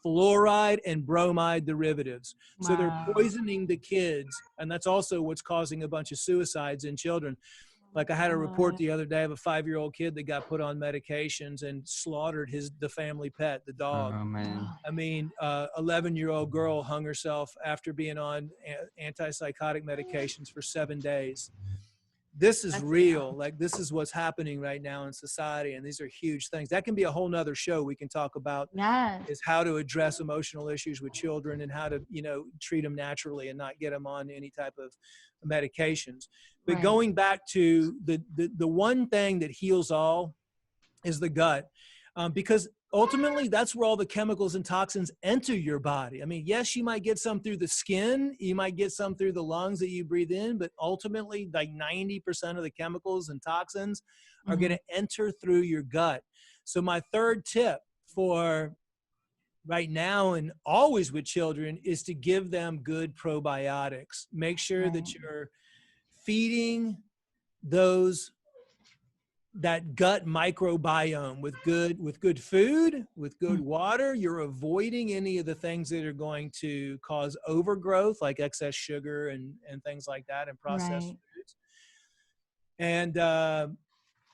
fluoride and bromide derivatives. Wow. So they're poisoning the kids. And that's also what's causing a bunch of suicides in children. Like I had a report the other day of a 5-year-old kid that got put on medications and slaughtered the family pet, the dog. Oh, man. I mean, 11-year-old girl hung herself after being on antipsychotic medications for 7 days. This is real. Like, this is what's happening right now in society. And these are huge things. That can be a whole nother show we can talk about. Yes. Is how to address emotional issues with children and how to, treat them naturally and not get them on any type of medications. But Right. going back to the one thing that heals all is the gut. Because ultimately that's where all the chemicals and toxins enter your body. I mean, yes, you might get some through the skin, you might get some through the lungs that you breathe in, but ultimately like 90% of the chemicals and toxins are going to enter through your gut. So my third tip for right now and always with children is to give them good probiotics. Make sure that you're feeding that gut microbiome with good food, with good water. You're avoiding any of the things that are going to cause overgrowth, like excess sugar and things like that, and processed foods. And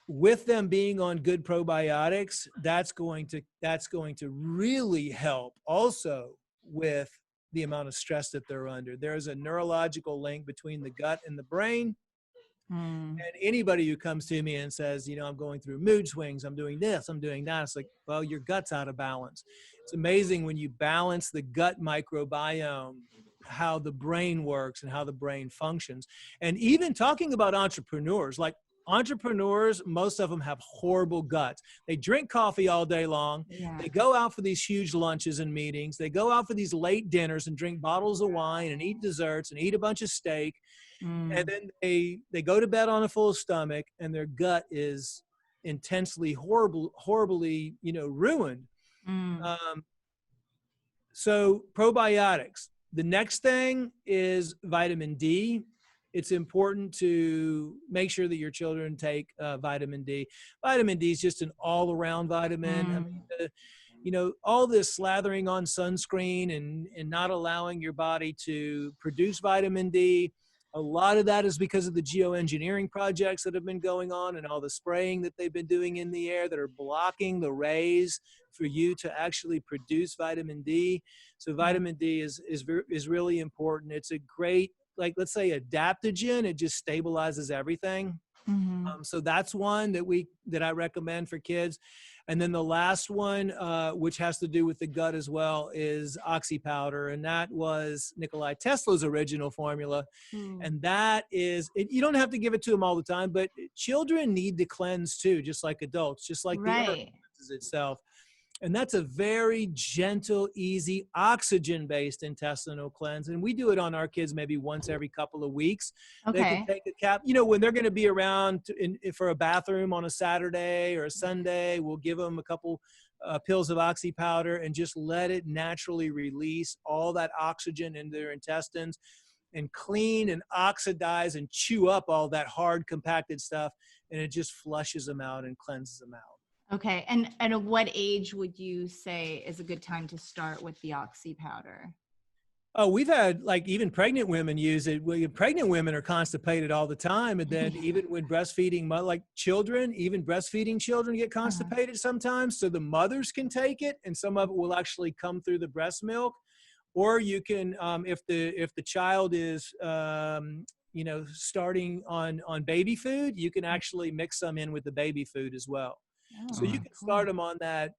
with them being on good probiotics, that's going to really help also with the amount of stress that they're under. There's a neurological link between the gut and the brain. And anybody who comes to me and says, I'm going through mood swings, I'm doing this, I'm doing that, it's like, well, your gut's out of balance. It's amazing when you balance the gut microbiome, how the brain works and how the brain functions. And even talking about entrepreneurs, most of them have horrible guts. They drink coffee all day long. Yeah. They go out for these huge lunches and meetings. They go out for these late dinners and drink bottles of wine and eat desserts and eat a bunch of steak. And then they go to bed on a full stomach and their gut is intensely horribly, ruined. So probiotics. The next thing is vitamin D. It's important to make sure that your children take vitamin D. Vitamin D is just an all-around vitamin. I mean, all this slathering on sunscreen and not allowing your body to produce vitamin D, a lot of that is because of the geoengineering projects that have been going on and all the spraying that they've been doing in the air that are blocking the rays for you to actually produce vitamin D. So vitamin D is really important. It's a great, like, let's say adaptogen. It just stabilizes everything. So that's one that I recommend for kids. And then the last one, which has to do with the gut as well, is Oxy Powder. And that was Nikola Tesla's original formula. And that is, you don't have to give it to them all the time, but children need to cleanse too, just like adults, just like the earth cleanses itself. And that's a very gentle, easy, oxygen-based intestinal cleanse. And we do it on our kids maybe once every couple of weeks. Okay. They can take a cap. When they're going to be around for a bathroom on a Saturday or a Sunday, we'll give them a couple pills of Oxy Powder and just let it naturally release all that oxygen into their intestines and clean and oxidize and chew up all that hard, compacted stuff. And it just flushes them out and cleanses them out. Okay. And at what age would you say is a good time to start with the Oxy Powder? Oh, we've had even pregnant women use it. Pregnant women are constipated all the time. And then even when breastfeeding, children, even breastfeeding children get constipated sometimes. So the mothers can take it and some of it will actually come through the breast milk. Or you can, if the child is, starting on baby food, you can actually mix some in with the baby food as well. So you can start them on that,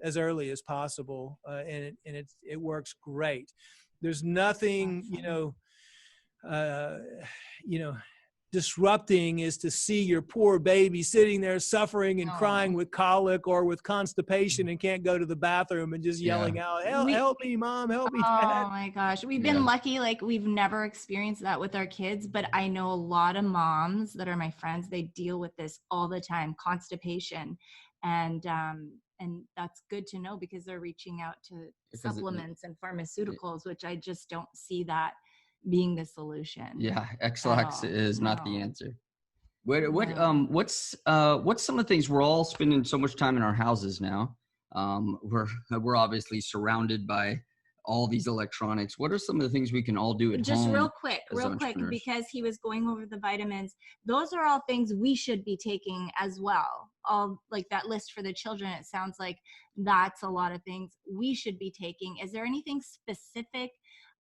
as early as possible, and it works great. There's nothing, disrupting is to see your poor baby sitting there suffering and crying with colic or with constipation and can't go to the bathroom and just yelling out, help me, mom, help me, dad. Oh my gosh. We've been lucky. We've never experienced that with our kids, but I know a lot of moms that are my friends, they deal with this all the time, constipation. And and that's good to know because they're reaching out to supplements and pharmaceuticals, which I just don't see that being the solution. Yeah, X-Lax is not the answer. What's some of the things? We're all spending so much time in our houses now. We're obviously surrounded by all these electronics. What are some of the things we can all do at home? Just real quick, because he was going over the vitamins. Those are all things we should be taking as well. All like that list for the children. It sounds like that's a lot of things we should be taking. Is there anything specific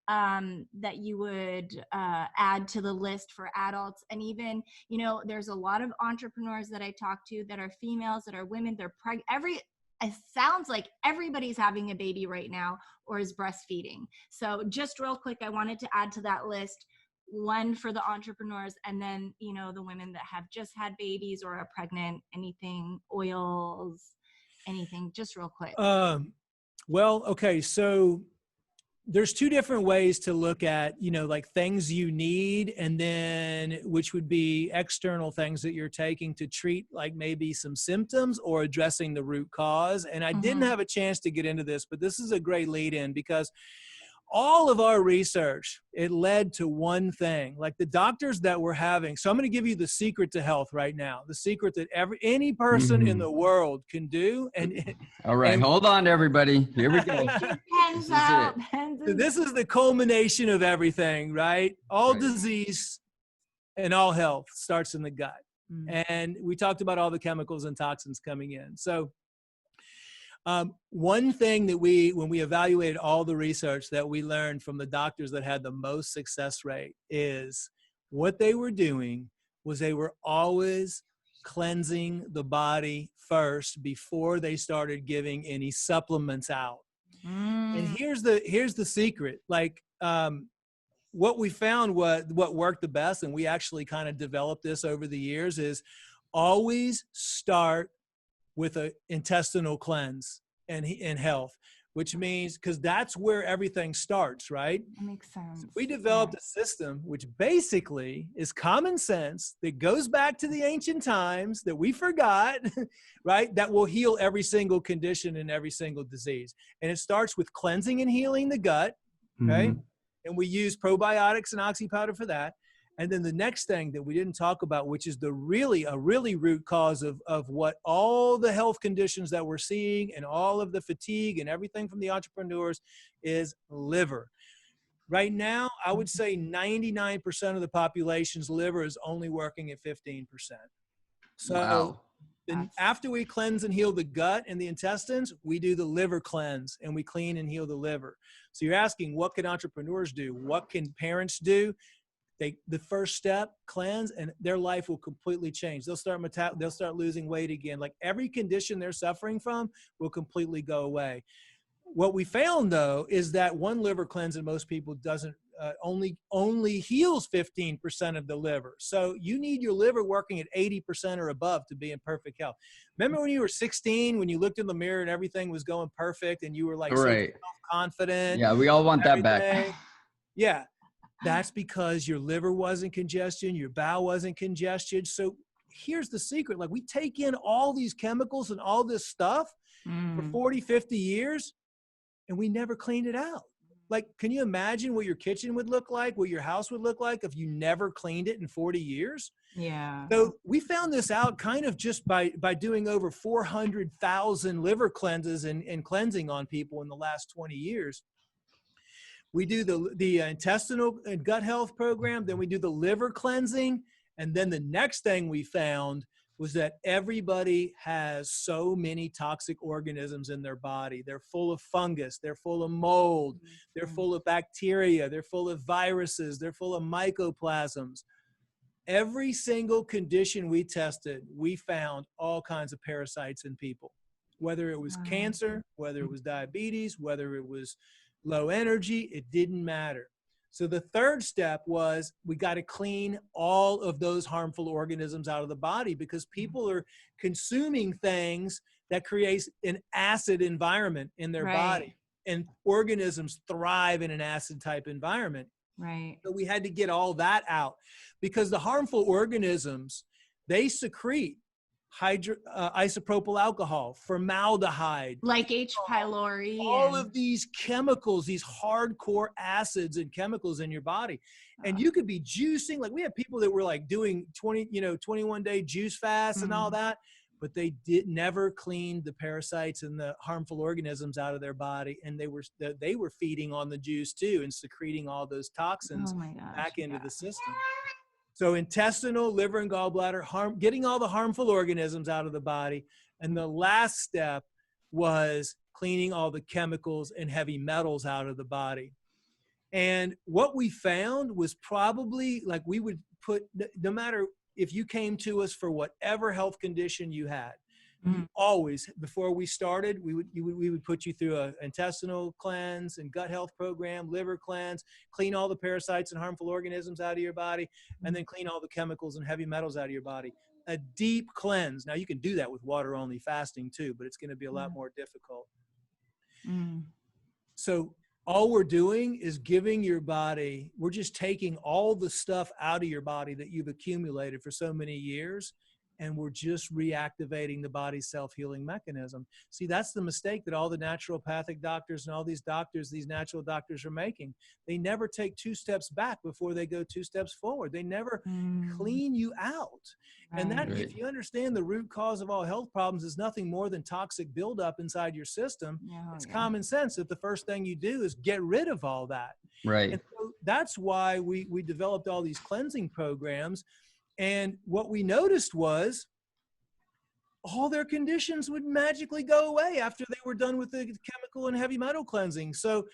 that you would add to the list for adults? And even, you know, there's a lot of entrepreneurs that I talk to that are females, that are women, they're pregnant. It sounds like everybody's having a baby right now or is breastfeeding. So just real quick, I wanted to add to that list one for the entrepreneurs, and then, you know, the women that have just had babies or are pregnant, anything, oils, anything, just real quick. Well, okay. So there's two different ways to look at, you know, like things you need, and then which would be external things that you're taking to treat like maybe some symptoms or addressing the root cause. And I didn't have a chance to get into this, but this is a great lead in, because all of our research, it led to one thing, like the doctors that we're having. So I'm going to give you the secret to health right now, the secret that any person in the world can do. And all right, hold on, everybody. Here we go. This is the culmination of everything, right? All disease and all health starts in the gut. And we talked about all the chemicals and toxins coming in. So one thing that when we evaluated all the research that we learned from the doctors that had the most success rate, is what they were doing was they were always cleansing the body first before they started giving any supplements out. And here's the secret. Like, what we found, what worked the best, and we actually kind of developed this over the years, is always start with an intestinal cleanse and health, which means, because that's where everything starts, right? That makes sense. We developed a system which basically is common sense, that goes back to the ancient times that we forgot, right? That will heal every single condition and every single disease. And it starts with cleansing and healing the gut, okay? And we use probiotics and Oxy Powder for that. And then the next thing that we didn't talk about, which is a really root cause of what all the health conditions that we're seeing and all of the fatigue and everything from the entrepreneurs, is liver. Right now, I would say 99% of the population's liver is only working at 15%. So then after we cleanse and heal the gut and the intestines, we do the liver cleanse and we clean and heal the liver. So you're asking, what can entrepreneurs do? What can parents do? The first step, cleanse, and their life will completely change. They'll start losing weight again. Like every condition they're suffering from will completely go away. What we found, though, is that one liver cleanse in most people doesn't only heals 15% of the liver. So you need your liver working at 80% or above to be in perfect health. Remember when you were 16, when you looked in the mirror and everything was going perfect and you were like so self-confident? Yeah, we all want that back. Yeah. That's because your liver wasn't congested, your bowel wasn't congested. So here's the secret. Like, we take in all these chemicals and all this stuff for 40, 50 years, and we never cleaned it out. Like, can you imagine what your kitchen would look like, what your house would look like if you never cleaned it in 40 years? Yeah. So we found this out kind of just by doing over 400,000 liver cleanses and cleansing on people in the last 20 years. We do the intestinal and gut health program, then we do the liver cleansing, and then the next thing we found was that everybody has so many toxic organisms in their body. They're full of fungus, they're full of mold, they're full of bacteria, they're full of viruses, they're full of mycoplasms. Every single condition we tested, we found all kinds of parasites in people, whether it was cancer, whether it was diabetes, whether it was low energy, it didn't matter. So the third step was we got to clean all of those harmful organisms out of the body, because people are consuming things that creates an acid environment in their body, and organisms thrive in an acid type environment. Right. So we had to get all that out, because the harmful organisms, they secrete isopropyl alcohol, formaldehyde, like H. pylori, all of these chemicals, these hardcore acids and chemicals in your body. And you could be juicing. Like we have people that were like doing 21-day juice fasts and all that, but they never cleaned the parasites and the harmful organisms out of their body. And they were feeding on the juice too and secreting all those toxins back into the system. So intestinal, liver, and gallbladder, getting all the harmful organisms out of the body. And the last step was cleaning all the chemicals and heavy metals out of the body. And what we found was probably like we would put, no matter if you came to us for whatever health condition you had, always, before we started, we would put you through an intestinal cleanse and gut health program, liver cleanse, clean all the parasites and harmful organisms out of your body, and then clean all the chemicals and heavy metals out of your body. A deep cleanse. Now you can do that with water only fasting too, but it's going to be a lot more difficult. So all we're doing is giving your body, we're just taking all the stuff out of your body that you've accumulated for so many years, and we're just reactivating the body's self-healing mechanism. See, that's the mistake that all the naturopathic doctors and all these doctors, these natural doctors are making. They never take 2 steps back before they go 2 steps forward. They never clean you out. And that, if you understand the root cause of all health problems is nothing more than toxic buildup inside your system, it's common sense that the first thing you do is get rid of all that. Right. And so that's why we developed all these cleansing programs. And what we noticed was all their conditions would magically go away after they were done with the chemical and heavy metal cleansing. So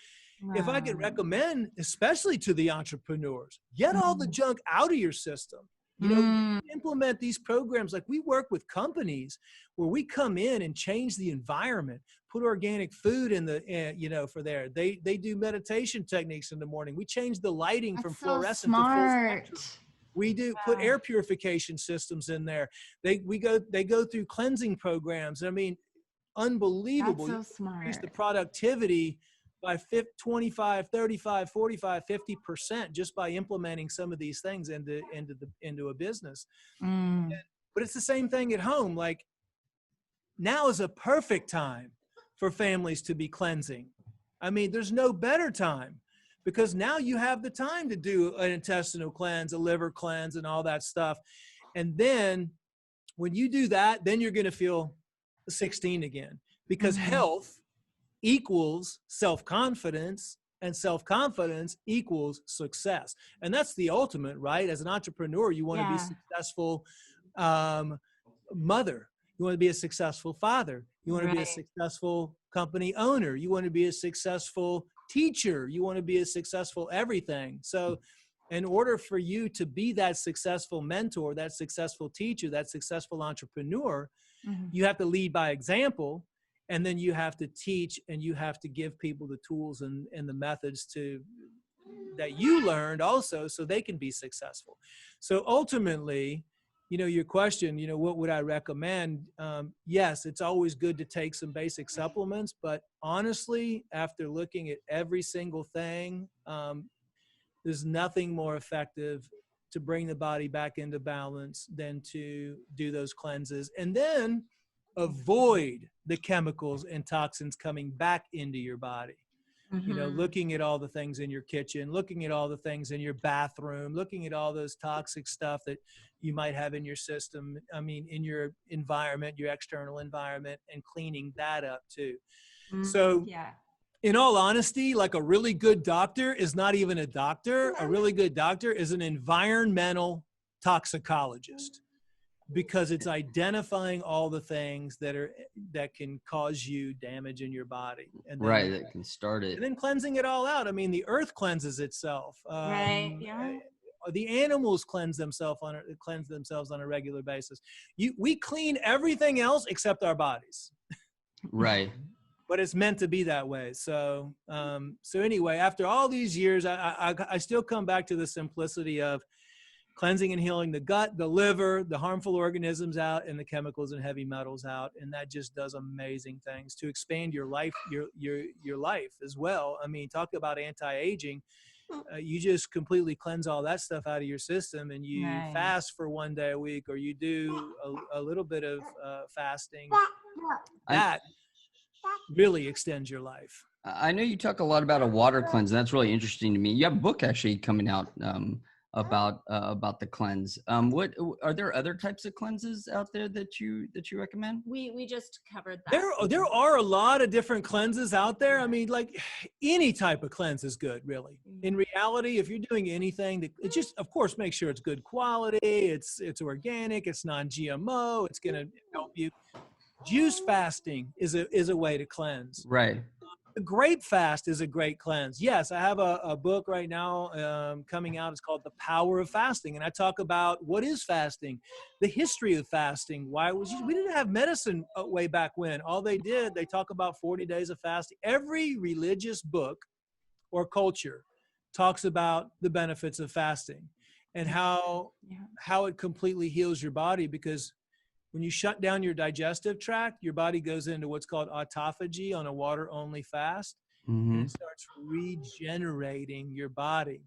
if I could recommend, especially to the entrepreneurs, get all the junk out of your system. You know, implement these programs. Like we work with companies where we come in and change the environment, put organic food in the, for there. They do meditation techniques in the morning. We change the lighting from fluorescent to full spectrum. We do put air purification systems in there. They go through cleansing programs. I mean, unbelievable. That's so smart. Increase the productivity by 25, 35, 45, 50% just by implementing some of these things into a business. But it's the same thing at home. Like now is a perfect time for families to be cleansing. I mean, there's no better time because now you have the time to do an intestinal cleanse, a liver cleanse, and all that stuff. And then when you do that, then you're going to feel 16 again because health equals self-confidence, and self-confidence equals success. And that's the ultimate, right? As an entrepreneur, you want to be a successful mother. You want to be a successful father. You want to be a successful company owner. You want to be a successful teacher. You want to be a successful everything. So in order for you to be that successful mentor, that successful teacher, that successful entrepreneur, you have to lead by example. And then you have to teach and you have to give people the tools and the methods that you learned also so they can be successful. So ultimately, your question, what would I recommend? Yes, it's always good to take some basic supplements, but honestly, after looking at every single thing, there's nothing more effective to bring the body back into balance than to do those cleanses. And then avoid the chemicals and toxins coming back into your body. Looking at all the things in your kitchen, looking at all the things in your bathroom, looking at all those toxic stuff that you might have in your system. I mean, in your environment, your external environment, and cleaning that up too. So in all honesty, like a really good doctor is not even a doctor. A really good doctor is an environmental toxicologist, because it's identifying all the things that can cause you damage in your body. And then, that can start it. And then cleansing it all out. I mean, the earth cleanses itself. The animals cleanse themselves on a regular basis. We clean everything else except our bodies. Right. But it's meant to be that way. So, anyway, after all these years, I still come back to the simplicity of cleansing and healing the gut, the liver, the harmful organisms out, and the chemicals and heavy metals out. And that just does amazing things to expand your life, your life as well. I mean, talk about anti-aging. you just completely cleanse all that stuff out of your system, and you fast for 1 day a week, or you do a little bit of fasting. That really extends your life. I know you talk a lot about a water cleanse. That's really interesting to me. You have a book actually coming out about the cleanse. What are there other types of cleanses out there that you recommend? We just covered that. There are a lot of different cleanses out there. I mean, like any type of cleanse is good, really. In reality, if you're doing anything, it just, of course, make sure it's good quality. It's organic. It's non-GMO. It's going to help you. Juice fasting is a way to cleanse. Right. The grape fast is a great cleanse. Yes, I have a book right now coming out. It's called The Power of Fasting. And I talk about what is fasting, the history of fasting, why it was used. We didn't have medicine way back when. All they talk about 40 days of fasting. Every religious book or culture talks about the benefits of fasting and how it completely heals your body, because when you shut down your digestive tract, your body goes into what's called autophagy on a water-only fast, and it starts regenerating your body.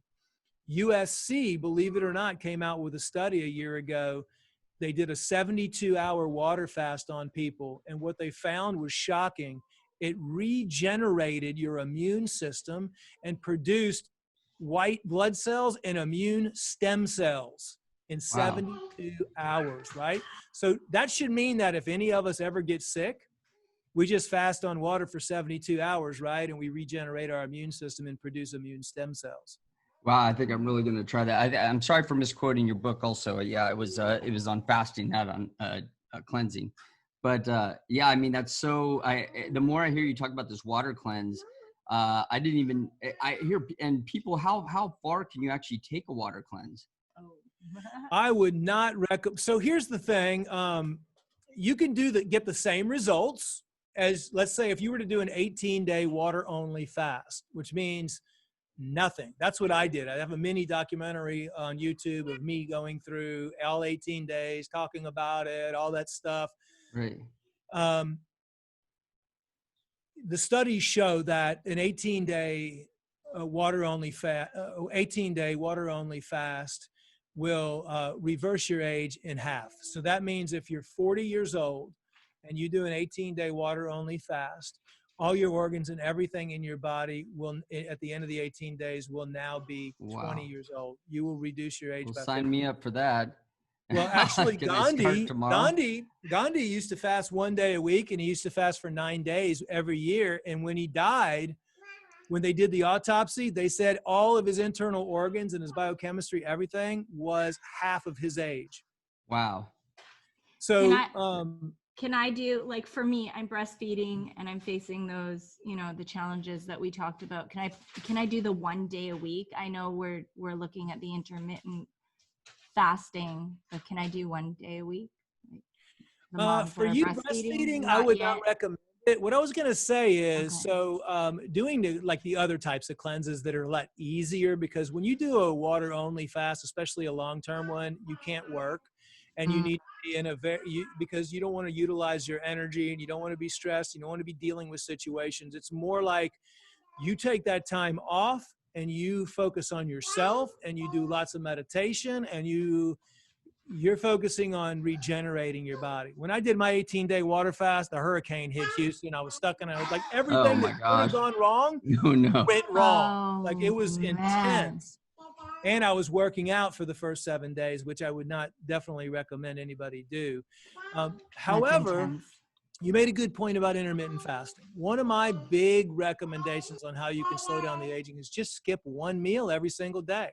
USC, believe it or not, came out with a study a year ago. They did a 72-hour water fast on people, and what they found was shocking. It regenerated your immune system and produced white blood cells and immune stem cells in 72 hours, right? So that should mean that if any of us ever get sick, we just fast on water for 72 hours, right? And we regenerate our immune system and produce immune stem cells. Wow, I think I'm really going to try that. I'm sorry for misquoting your book also. Yeah, it was on fasting, not on cleansing. But yeah, I mean, that's so, the more I hear you talk about this water cleanse, I hear, and people, how far can you actually take a water cleanse? I would not recommend. So here's the thing. You can get the same results as, let's say, if you were to do an 18-day water-only fast, which means nothing. That's what I did. I have a mini documentary on YouTube of me going through all 18 days, talking about it, all that stuff. Right. The studies show that an 18-day water-only fast will reverse your age in half. So that means if you're 40 years old and you do an 18-day water-only fast, all your organs and everything in your body will, at the end of the 18 days, will now be 20 years old. You will reduce your age. Well, sign me up for that. Well, actually, Gandhi used to fast 1 day a week, and he used to fast for 9 days every year. And when he died, when they did the autopsy, they said all of his internal organs and his biochemistry, everything was half of his age. Wow. So can I do, like, for me, I'm breastfeeding and I'm facing those, the challenges that we talked about. Can I do the 1 day a week? I know we're looking at the intermittent fasting, but can I do 1 day a week? For you, breastfeeding, I would not recommend it. What I was going to say is, doing the other types of cleanses that are a lot easier, because when you do a water only fast, especially a long-term one, you can't work, and you need to be because you don't want to utilize your energy, and you don't want to be stressed. You don't want to be dealing with situations. It's more like you take that time off and you focus on yourself, and you do lots of meditation, and you're focusing on regenerating your body. When I did my 18-day water fast, the hurricane hit Houston. I was stuck in it. Like everything that could have gone wrong went wrong. Like it was intense. And I was working out for the first 7 days, which I would not definitely recommend anybody do. However, you made a good point about intermittent fasting. One of my big recommendations on how you can slow down the aging is just skip one meal every single day.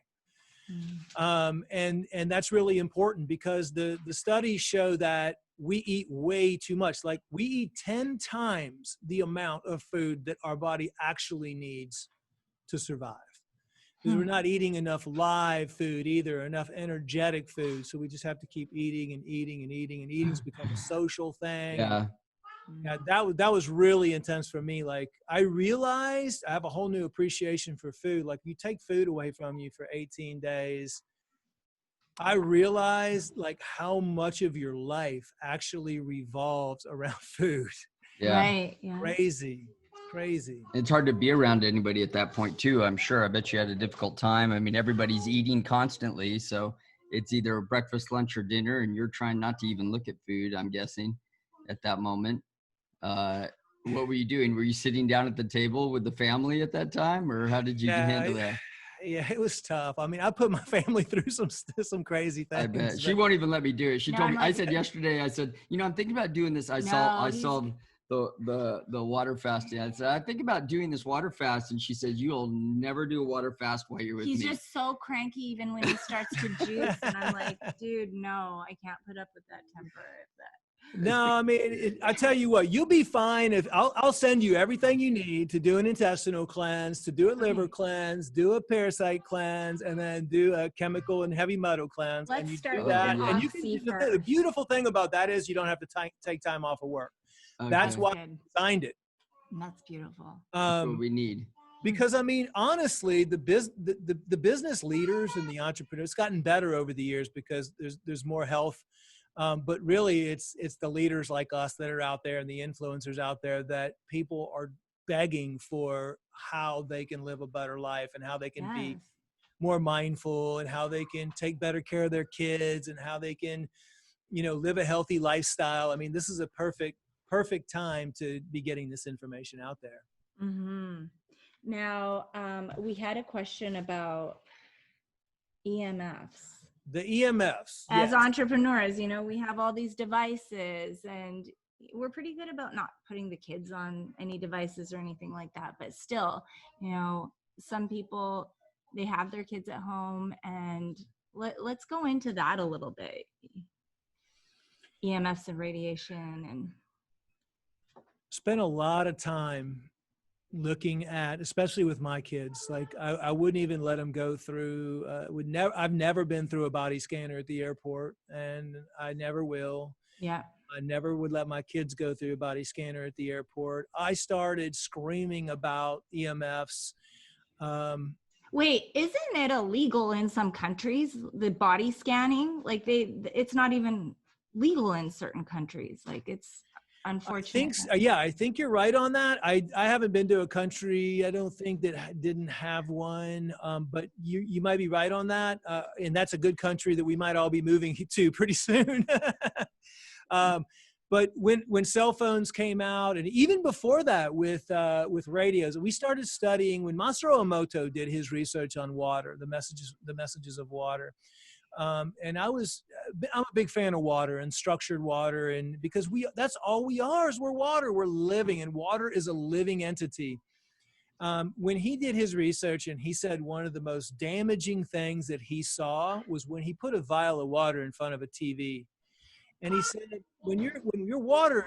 And that's really important, because the studies show that we eat way too much. Like we eat 10 times the amount of food that our body actually needs to survive. Because we're not eating enough live food either, enough energetic food. So we just have to keep eating and eating and eating, and eating's become a social thing. Yeah, that was really intense for me. Like I realized I have a whole new appreciation for food. Like you take food away from you for 18 days. I realized like how much of your life actually revolves around food. Yeah. Right. Yeah. Crazy. crazy. It's hard to be around anybody at that point too, I'm sure. I bet you had a difficult time. I mean, everybody's eating constantly, so it's either breakfast, lunch, or dinner, and you're trying not to even look at food, I'm guessing, at that moment. What were you doing? Were you sitting down at the table with the family at that time, or how did you handle that? Yeah, it was tough. I mean, I put my family through some crazy things. I bet she won't even let me do it. She told me. I said yesterday. I said, I'm thinking about doing this. I saw the water fasting. I said, I think about doing this water fast, and she said, you'll never do a water fast while you're with me. He's just so cranky even when he starts to juice, and I'm like, dude, no, I can't put up with that temper. No, I mean, I tell you what, you'll be fine if I'll send you everything you need to do an intestinal cleanse, to do a liver cleanse, do a parasite cleanse, and then do a chemical and heavy metal cleanse. Let's and you start do that. with And Oxy the beautiful thing about that is you don't have to take time off of work. Okay. That's why I designed it. That's beautiful. That's what we need. Because I mean, honestly, the business leaders and the entrepreneurs, it's gotten better over the years because there's more health. But really, it's the leaders like us that are out there and the influencers out there that people are begging for how they can live a better life and how they can be more mindful and how they can take better care of their kids and how they can, live a healthy lifestyle. I mean, this is a perfect time to be getting this information out there. Mm-hmm. Now, we had a question about EMFs. The EMFs. As entrepreneurs, we have all these devices and we're pretty good about not putting the kids on any devices or anything like that. But still, some people, they have their kids at home, and let's go into that a little bit. EMFs and radiation, and spend a lot of time looking at, especially with my kids, like I wouldn't even let them go through, I've never been through a body scanner at the airport, and I never will. Yeah. I never would let my kids go through a body scanner at the airport. I started screaming about EMFs. Wait, isn't it illegal in some countries, the body scanning? Like it's not even legal in certain countries. Like it's unfortunate. I think you're right on that. I haven't been to a country, I don't think, that didn't have one, but you might be right on that. And that's a good country that we might all be moving to pretty soon. But when cell phones came out, and even before that with radios, we started studying when Masaru Emoto did his research on water, the messages of water. And I'm a big fan of water and structured water, and because that's all we are, is we're water. We're living, and water is a living entity. When he did his research, and he said one of the most damaging things that he saw was when he put a vial of water in front of a TV. And he said, when your water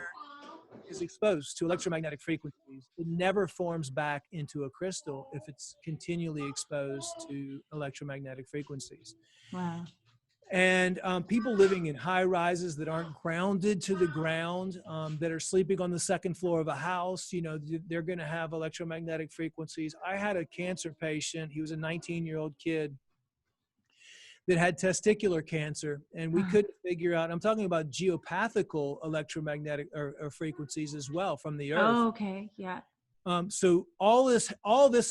is exposed to electromagnetic frequencies, it never forms back into a crystal if it's continually exposed to electromagnetic frequencies. Wow. And people living in high rises that aren't grounded to the ground, that are sleeping on the second floor of a house, they're going to have electromagnetic frequencies. I had a cancer patient. He was a 19-year-old kid that had testicular cancer, and we couldn't figure out, I'm talking about geopathical electromagnetic or frequencies as well from the earth. Oh, okay. Yeah. So all this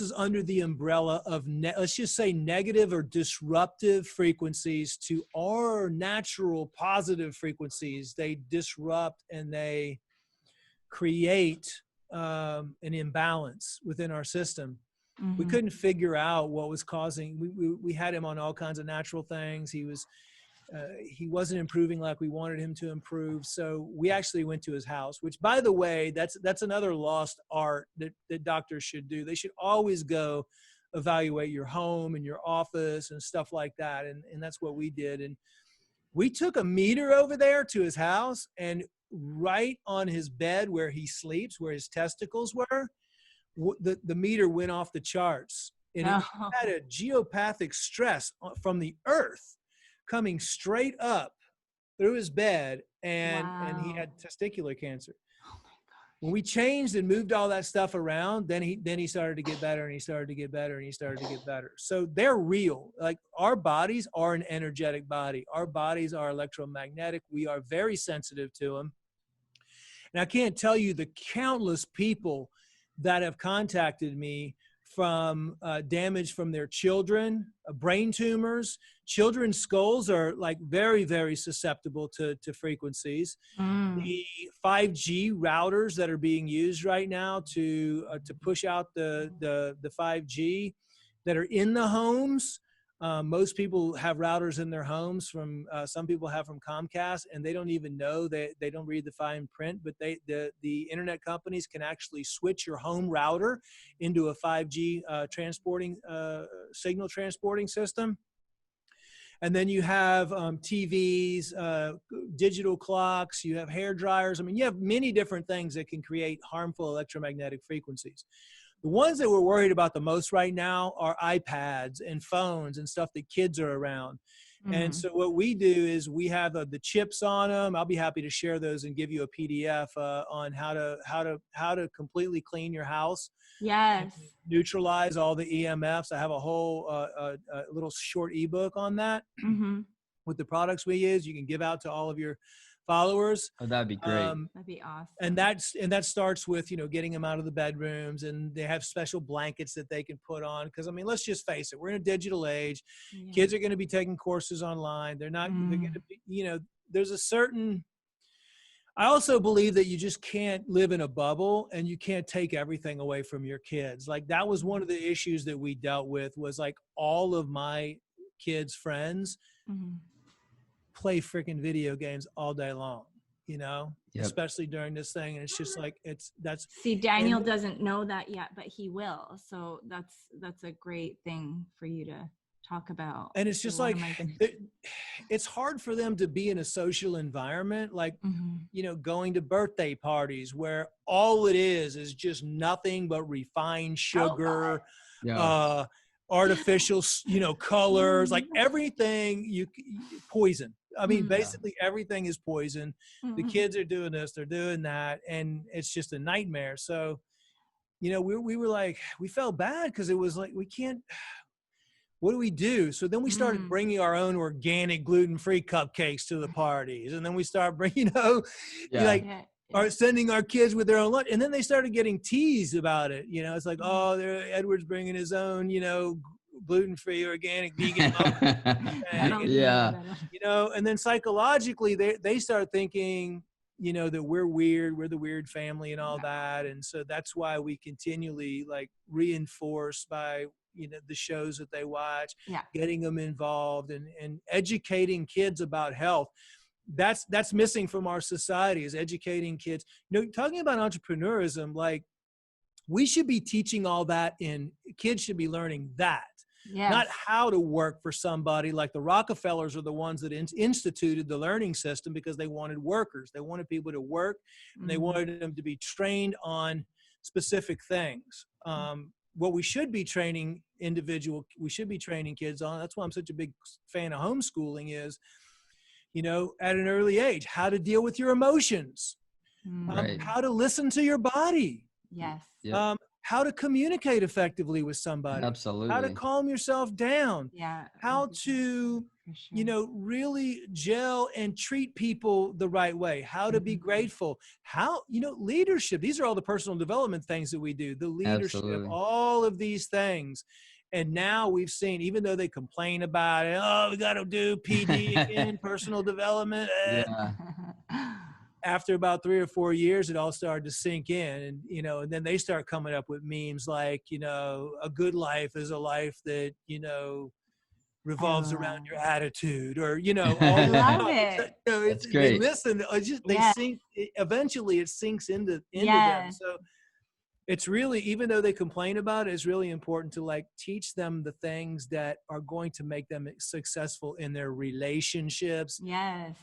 is under the umbrella of, let's just say, negative or disruptive frequencies to our natural positive frequencies. They disrupt and they create an imbalance within our system. Mm-hmm. We couldn't figure out what was causing. We had him on all kinds of natural things. He wasn't improving like we wanted him to improve. So we actually went to his house, which, by the way, that's another lost art that doctors should do. They should always go evaluate your home and your office and stuff like that. And that's what we did. And we took a meter over there to his house, and right on his bed where he sleeps, where his testicles were, the meter went off the charts. And it had a geopathic stress from the earth coming straight up through his bed, and he had testicular cancer. Oh my God. When we changed and moved all that stuff around, then he started to get better, and he started to get better, and he started to get better. So they're real. Like, our bodies are an energetic body. Our bodies are electromagnetic. We are very sensitive to them. And I can't tell you the countless people that have contacted me from damage from their children, brain tumors. Children's skulls are like very, very susceptible to frequencies. The 5G routers that are being used right now to push out the 5G that are in the homes. Most people have routers in their homes from, some people have from Comcast, and they don't even know that they don't read the fine print, but the internet companies can actually switch your home router into a 5G signal transporting system. And then you have TVs, digital clocks, you have hair dryers. I mean, you have many different things that can create harmful electromagnetic frequencies. The ones that we're worried about the most right now are iPads and phones and stuff that kids are around. And so what we do is we have the chips on them. I'll be happy to share those and give you a PDF on how to completely clean your house. Yes. Neutralize all the EMFs. I have a whole little short ebook on that with the products we use. You can give out to all of your followers. Oh, that'd be great. That'd be awesome. And that starts with, getting them out of the bedrooms, and they have special blankets that they can put on. Because I mean, let's just face it, we're in a digital age. Yeah. Kids are going to be taking courses online. They're not. They're going to be. There's a certain. I also believe that you just can't live in a bubble, and you can't take everything away from your kids. Like that was one of the issues that we dealt with. Was like all of my kids' friends play freaking video games all day long, especially during this thing. And it's just like, see, Daniel doesn't know that yet, but he will. So that's a great thing for you to talk about. And it's just like, it's hard for them to be in a social environment, like, going to birthday parties where all it is just nothing but refined sugar, artificial, colors, like everything poison. I mean, basically everything is poison. The kids are doing this, they're doing that, and it's just a nightmare. So, we were like, we felt bad because it was like, we can't, what do we do? So then we started bringing our own organic gluten-free cupcakes to the parties. And then we started bringing, sending our kids with their own lunch. And then they started getting teased about it. It's like, oh, Edward's bringing his own, gluten-free, organic, vegan. And then psychologically, they start thinking, that we're weird, we're the weird family and all that. And so that's why we continually reinforce by, the shows that they watch, getting them involved and educating kids about health. That's missing from our society, is educating kids. Talking about entrepreneurism, like we should be teaching all that, kids should be learning that. Yes. Not how to work for somebody. Like the Rockefellers are the ones that instituted the learning system because they wanted workers. They wanted people to work, and they wanted them to be trained on specific things. What we should be training we should be training kids on, that's why I'm such a big fan of homeschooling, is, at an early age, how to deal with your emotions, how to listen to your body. Yes. How to communicate effectively with somebody. Absolutely. How to calm yourself down. Yeah. How to, really gel and treat people the right way. How to be grateful. How, leadership. These are all the personal development things that we do. The leadership, all of these things. And now we've seen, even though they complain about it, we got to do PD again, personal development. After about 3 or 4 years, it all started to sink in, and then they start coming up with memes like, a good life is a life that, revolves around your attitude, or, I love it. That's great. They listen, sink, eventually it sinks into them. So it's really, even though they complain about it, it's really important to teach them the things that are going to make them successful in their relationships,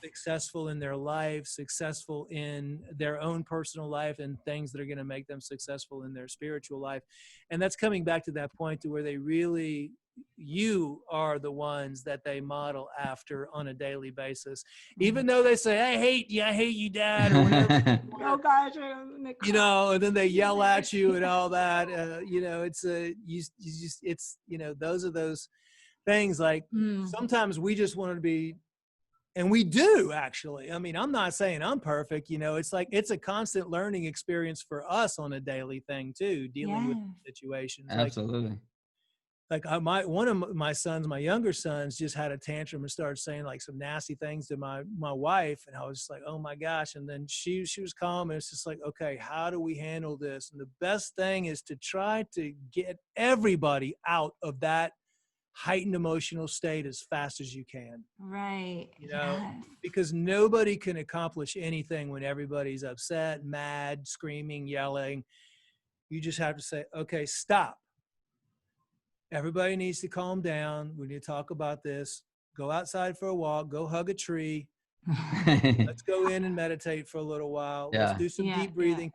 successful in their life, successful in their own personal life, and things that are going to make them successful in their spiritual life. And that's coming back to that point to where they really, you are the ones that they model after on a daily basis, even though they say, I hate you, Dad, or whatever. Oh gosh, and then they yell at you and all that. It's those are those things. Like sometimes we just want to be And we do, actually. I mean, I'm not saying I'm perfect, you know, it's like, it's a constant learning experience for us on a daily thing too, dealing with situations. Absolutely. One of my sons, my younger sons, just had a tantrum and started saying like some nasty things to my wife. And I was just like, oh my gosh. And then she was calm, and it's just like, okay, how do we handle this? And the best thing is to try to get everybody out of that heightened emotional state as fast as you can. Right. You know, because nobody can accomplish anything when everybody's upset, mad, screaming, yelling. You just have to say, okay, stop. Everybody needs to calm down. We need to talk about this. Go outside for a walk. Go hug a tree. Let's go in and meditate for a little while. Let's do some deep breathing.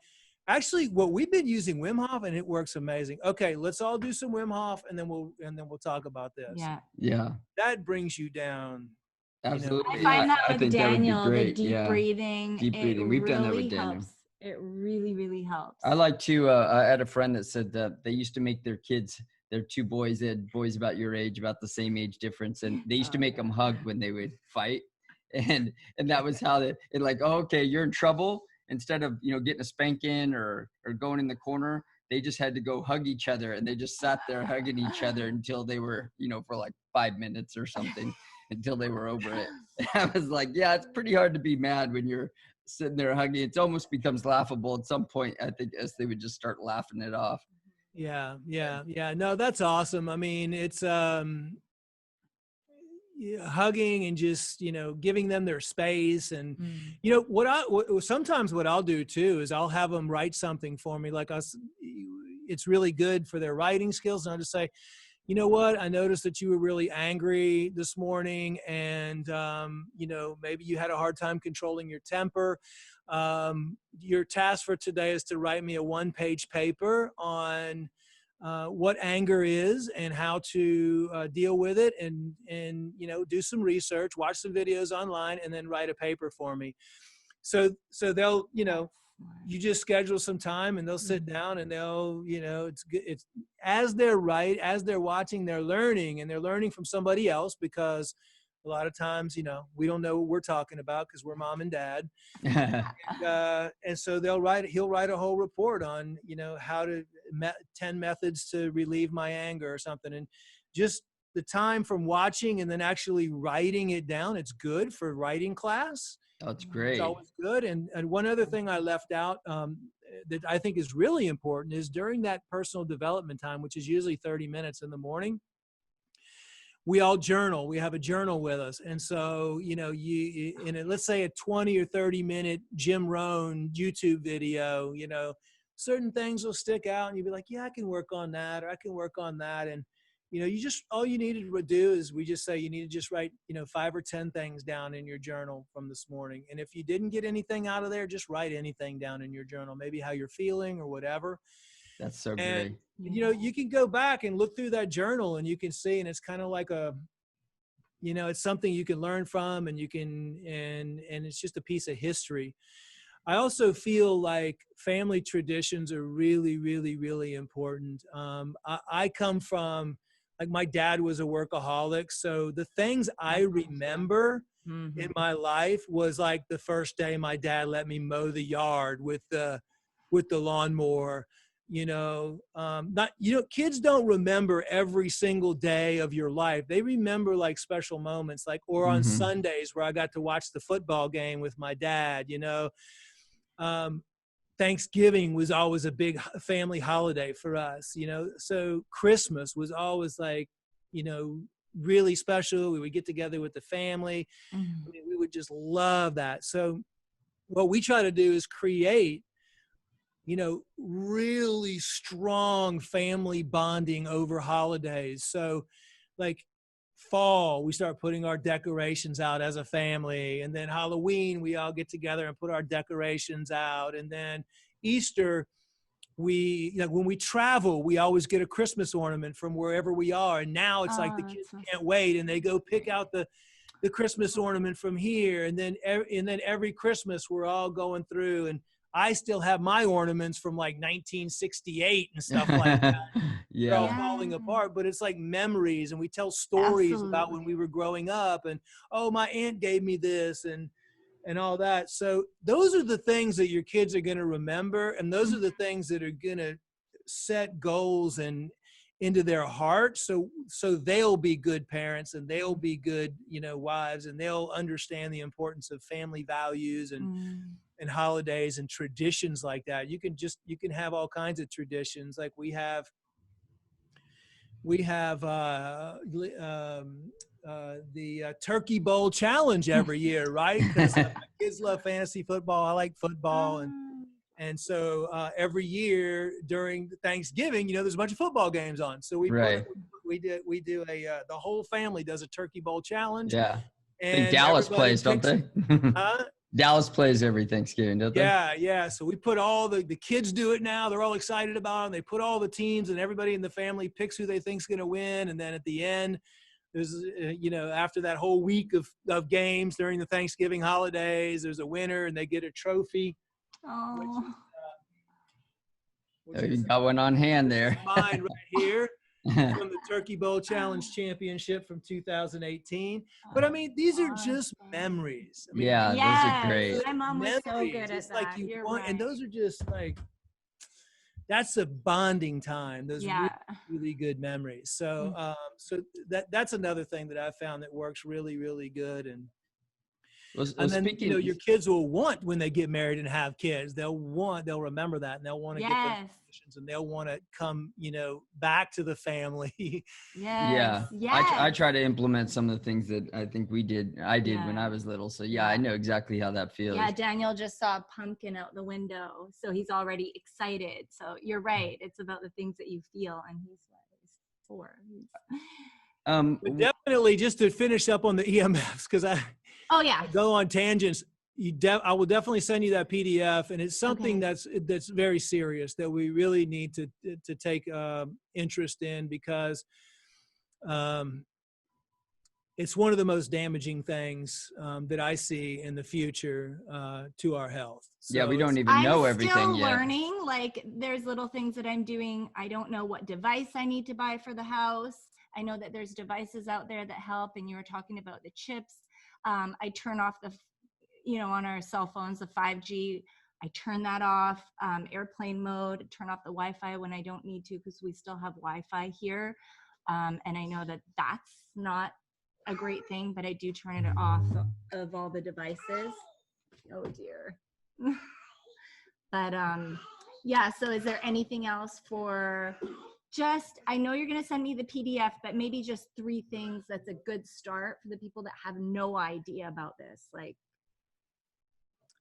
Actually, what we've been using Wim Hof, and it works amazing. Okay, let's all do some Wim Hof, and then we'll talk about this. Yeah. That brings you down. Absolutely. You know? I find that with Daniel, the deep breathing. Deep breathing. We've done that with Daniel. It really, really helps. I like to, I had a friend that said that they used to make their kids, their two boys, they had boys about your age, about the same age difference. And they used to make them hug when they would fight. And that was how they, like, oh, okay, you're in trouble. Instead of, you know, getting a spanking or going in the corner, they just had to go hug each other. And they just sat there hugging each other until they were, you know, for like 5 minutes or something, until they were over it. And I was like, yeah, it's pretty hard to be mad when you're sitting there hugging. It almost becomes laughable at some point, I think, as they would just start laughing it off. Yeah. No, that's awesome. I mean, it's hugging and just, you know, giving them their space. And you know sometimes what I'll do too is I'll have them write something for me, like it's really good for their writing skills. And I'll just say, you know what, I noticed that you were really angry this morning, and you know, maybe you had a hard time controlling your temper. Your task for today is to write me a 1-page paper on what anger is and how to deal with it, and you know, do some research, watch some videos online, and then write a paper for me. So they'll, you know, you just schedule some time and they'll sit down and they'll, you know, it's good. It's as they're watching, they're learning, and they're learning from somebody else, because a lot of times, you know, we don't know what we're talking about because we're mom and dad. And so he'll write a whole report on, you know, how to 10 methods to relieve my anger or something. And just the time from watching and then actually writing it down, it's good for writing class. That's great. It's always good. And one other thing I left out that I think is really important is during that personal development time, which is usually 30 minutes in the morning, we all journal. We have a journal with us. And so, you know, let's say a 20 or 30 minute Jim Rohn YouTube video, you know, certain things will stick out and you'll be like, yeah, I can work on that, or I can work on that. And, you know, all you needed to do is we just say you need to just write, you know, 5 or 10 things down in your journal from this morning. And if you didn't get anything out of there, just write anything down in your journal, maybe how you're feeling or whatever. That's so great. You know, you can go back and look through that journal and you can see, and it's kind of like you know, it's something you can learn from, and you can, and it's just a piece of history. I also feel like family traditions are really, really, really important. I come from, like, my dad was a workaholic. So the things I remember in my life was like the first day my dad let me mow the yard with the lawnmower. You know, kids don't remember every single day of your life. They remember like special moments, like, or on Sundays where I got to watch the football game with my dad, you know. Thanksgiving was always a big family holiday for us, you know. So Christmas was always like, you know, really special. We would get together with the family. I mean, we would just love that. So what we try to do is create, you know, really strong family bonding over holidays. So like fall, we start putting our decorations out as a family. And then Halloween, we all get together and put our decorations out. And then Easter, when we travel, we always get a Christmas ornament from wherever we are. And now it's like the kids can't wait, and they go pick out the Christmas ornament from here. And then every Christmas we're all going through, and I still have my ornaments from like 1968 and stuff like that. they're all falling apart, but it's like memories, and we tell stories about when we were growing up, and my aunt gave me this, and all that. So those are the things that your kids are going to remember, and those are the things that are going to set goals and into their heart, so they'll be good parents, and they'll be good, wives, and they'll understand the importance of family values and holidays and traditions like that. You can have all kinds of traditions. Like we have the Turkey Bowl challenge every year, right? Because kids love fantasy football. I like football, and so every year during Thanksgiving, there's a bunch of football games on. So we do the whole family does a Turkey Bowl challenge. Yeah, and I think Dallas plays, don't they? Dallas plays every Thanksgiving, don't they? Yeah. So we put all the kids do it now. They're all excited about it. And they put all the teams, and everybody in the family picks who they think's going to win. And then at the end, there's, after that whole week of games during the Thanksgiving holidays, there's a winner, and they get a trophy. Oh, You got one on hand there. Mine right here. From the Turkey Bowl Challenge Championship from 2018. But I mean, these are just memories. I mean, those are great. My mom was so good at that. Like and those are just like, that's a bonding time. Those really, really good memories. So, that's another thing that I found that works really, really good. And then, your kids will want, when they get married and have kids, they'll remember that, and they'll want to get those traditions, and they'll want to come, back to the family. I try to implement some of the things that I think I did when I was little. So I know exactly how that feels. Yeah, Daniel just saw a pumpkin out the window, so he's already excited. So you're right. It's about the things that you feel, and he's 4. But definitely, just to finish up on the EMFs, because I go on tangents. I will definitely send you that PDF, and it's something that's very serious that we really need to take interest in, because it's one of the most damaging things that I see in the future to our health. So we don't even know everything yet. I'm still learning. Like, there's little things that I'm doing. I don't know what device I need to buy for the house. I know that there's devices out there that help, and you were talking about the chips. I turn off on our cell phones, the 5G, I turn that off, airplane mode, turn off the Wi-Fi when I don't need to, because we still have Wi-Fi here. And I know that that's not a great thing, but I do turn it off of all the devices. Oh dear. But so is there anything else for I know you're going to send me the PDF, but maybe just 3 things that's a good start for the people that have no idea about this, like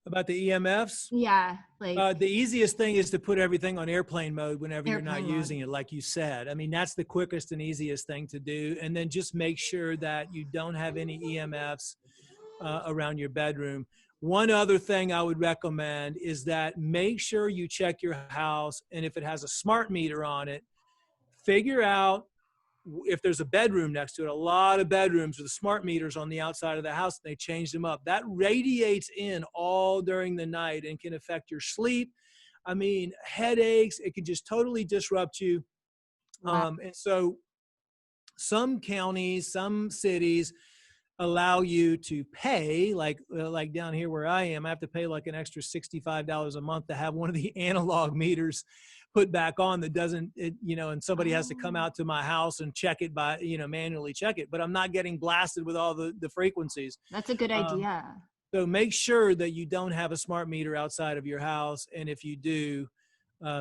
about the EMFs. Yeah, like the easiest thing is to put everything on airplane mode whenever you're not using it, like you said. I mean, that's the quickest and easiest thing to do. And then just make sure that you don't have any EMFs around your bedroom. One other thing I would recommend is that make sure you check your house, and if it has a smart meter on it, figure out if there's a bedroom next to it. A lot of bedrooms with smart meters on the outside of the house, and they change them up. That radiates in all during the night and can affect your sleep. I mean, headaches, it can just totally disrupt you. And so some counties, some cities allow you to pay, like down here where I am, I have to pay like an extra $65 a month to have one of the analog meters put back on that doesn't, and somebody has to come out to my house and check it manually check it, but I'm not getting blasted with all the frequencies. That's a good idea. So make sure that you don't have a smart meter outside of your house. And if you do,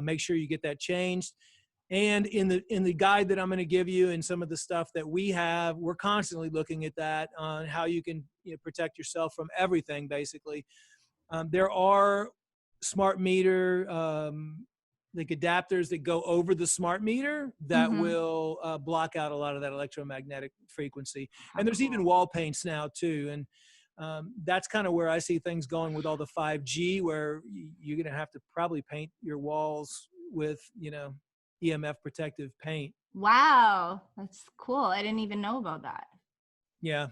make sure you get that changed. And in the guide that I'm going to give you and some of the stuff that we have, we're constantly looking at that on how you can protect yourself from everything, basically. There are smart meter like adapters that go over the smart meter that will block out a lot of that electromagnetic frequency. And there's even wall paints now too. And that's kind of where I see things going with all the 5G, where you're going to have to probably paint your walls with, EMF protective paint. Wow. That's cool. I didn't even know about that. Yeah.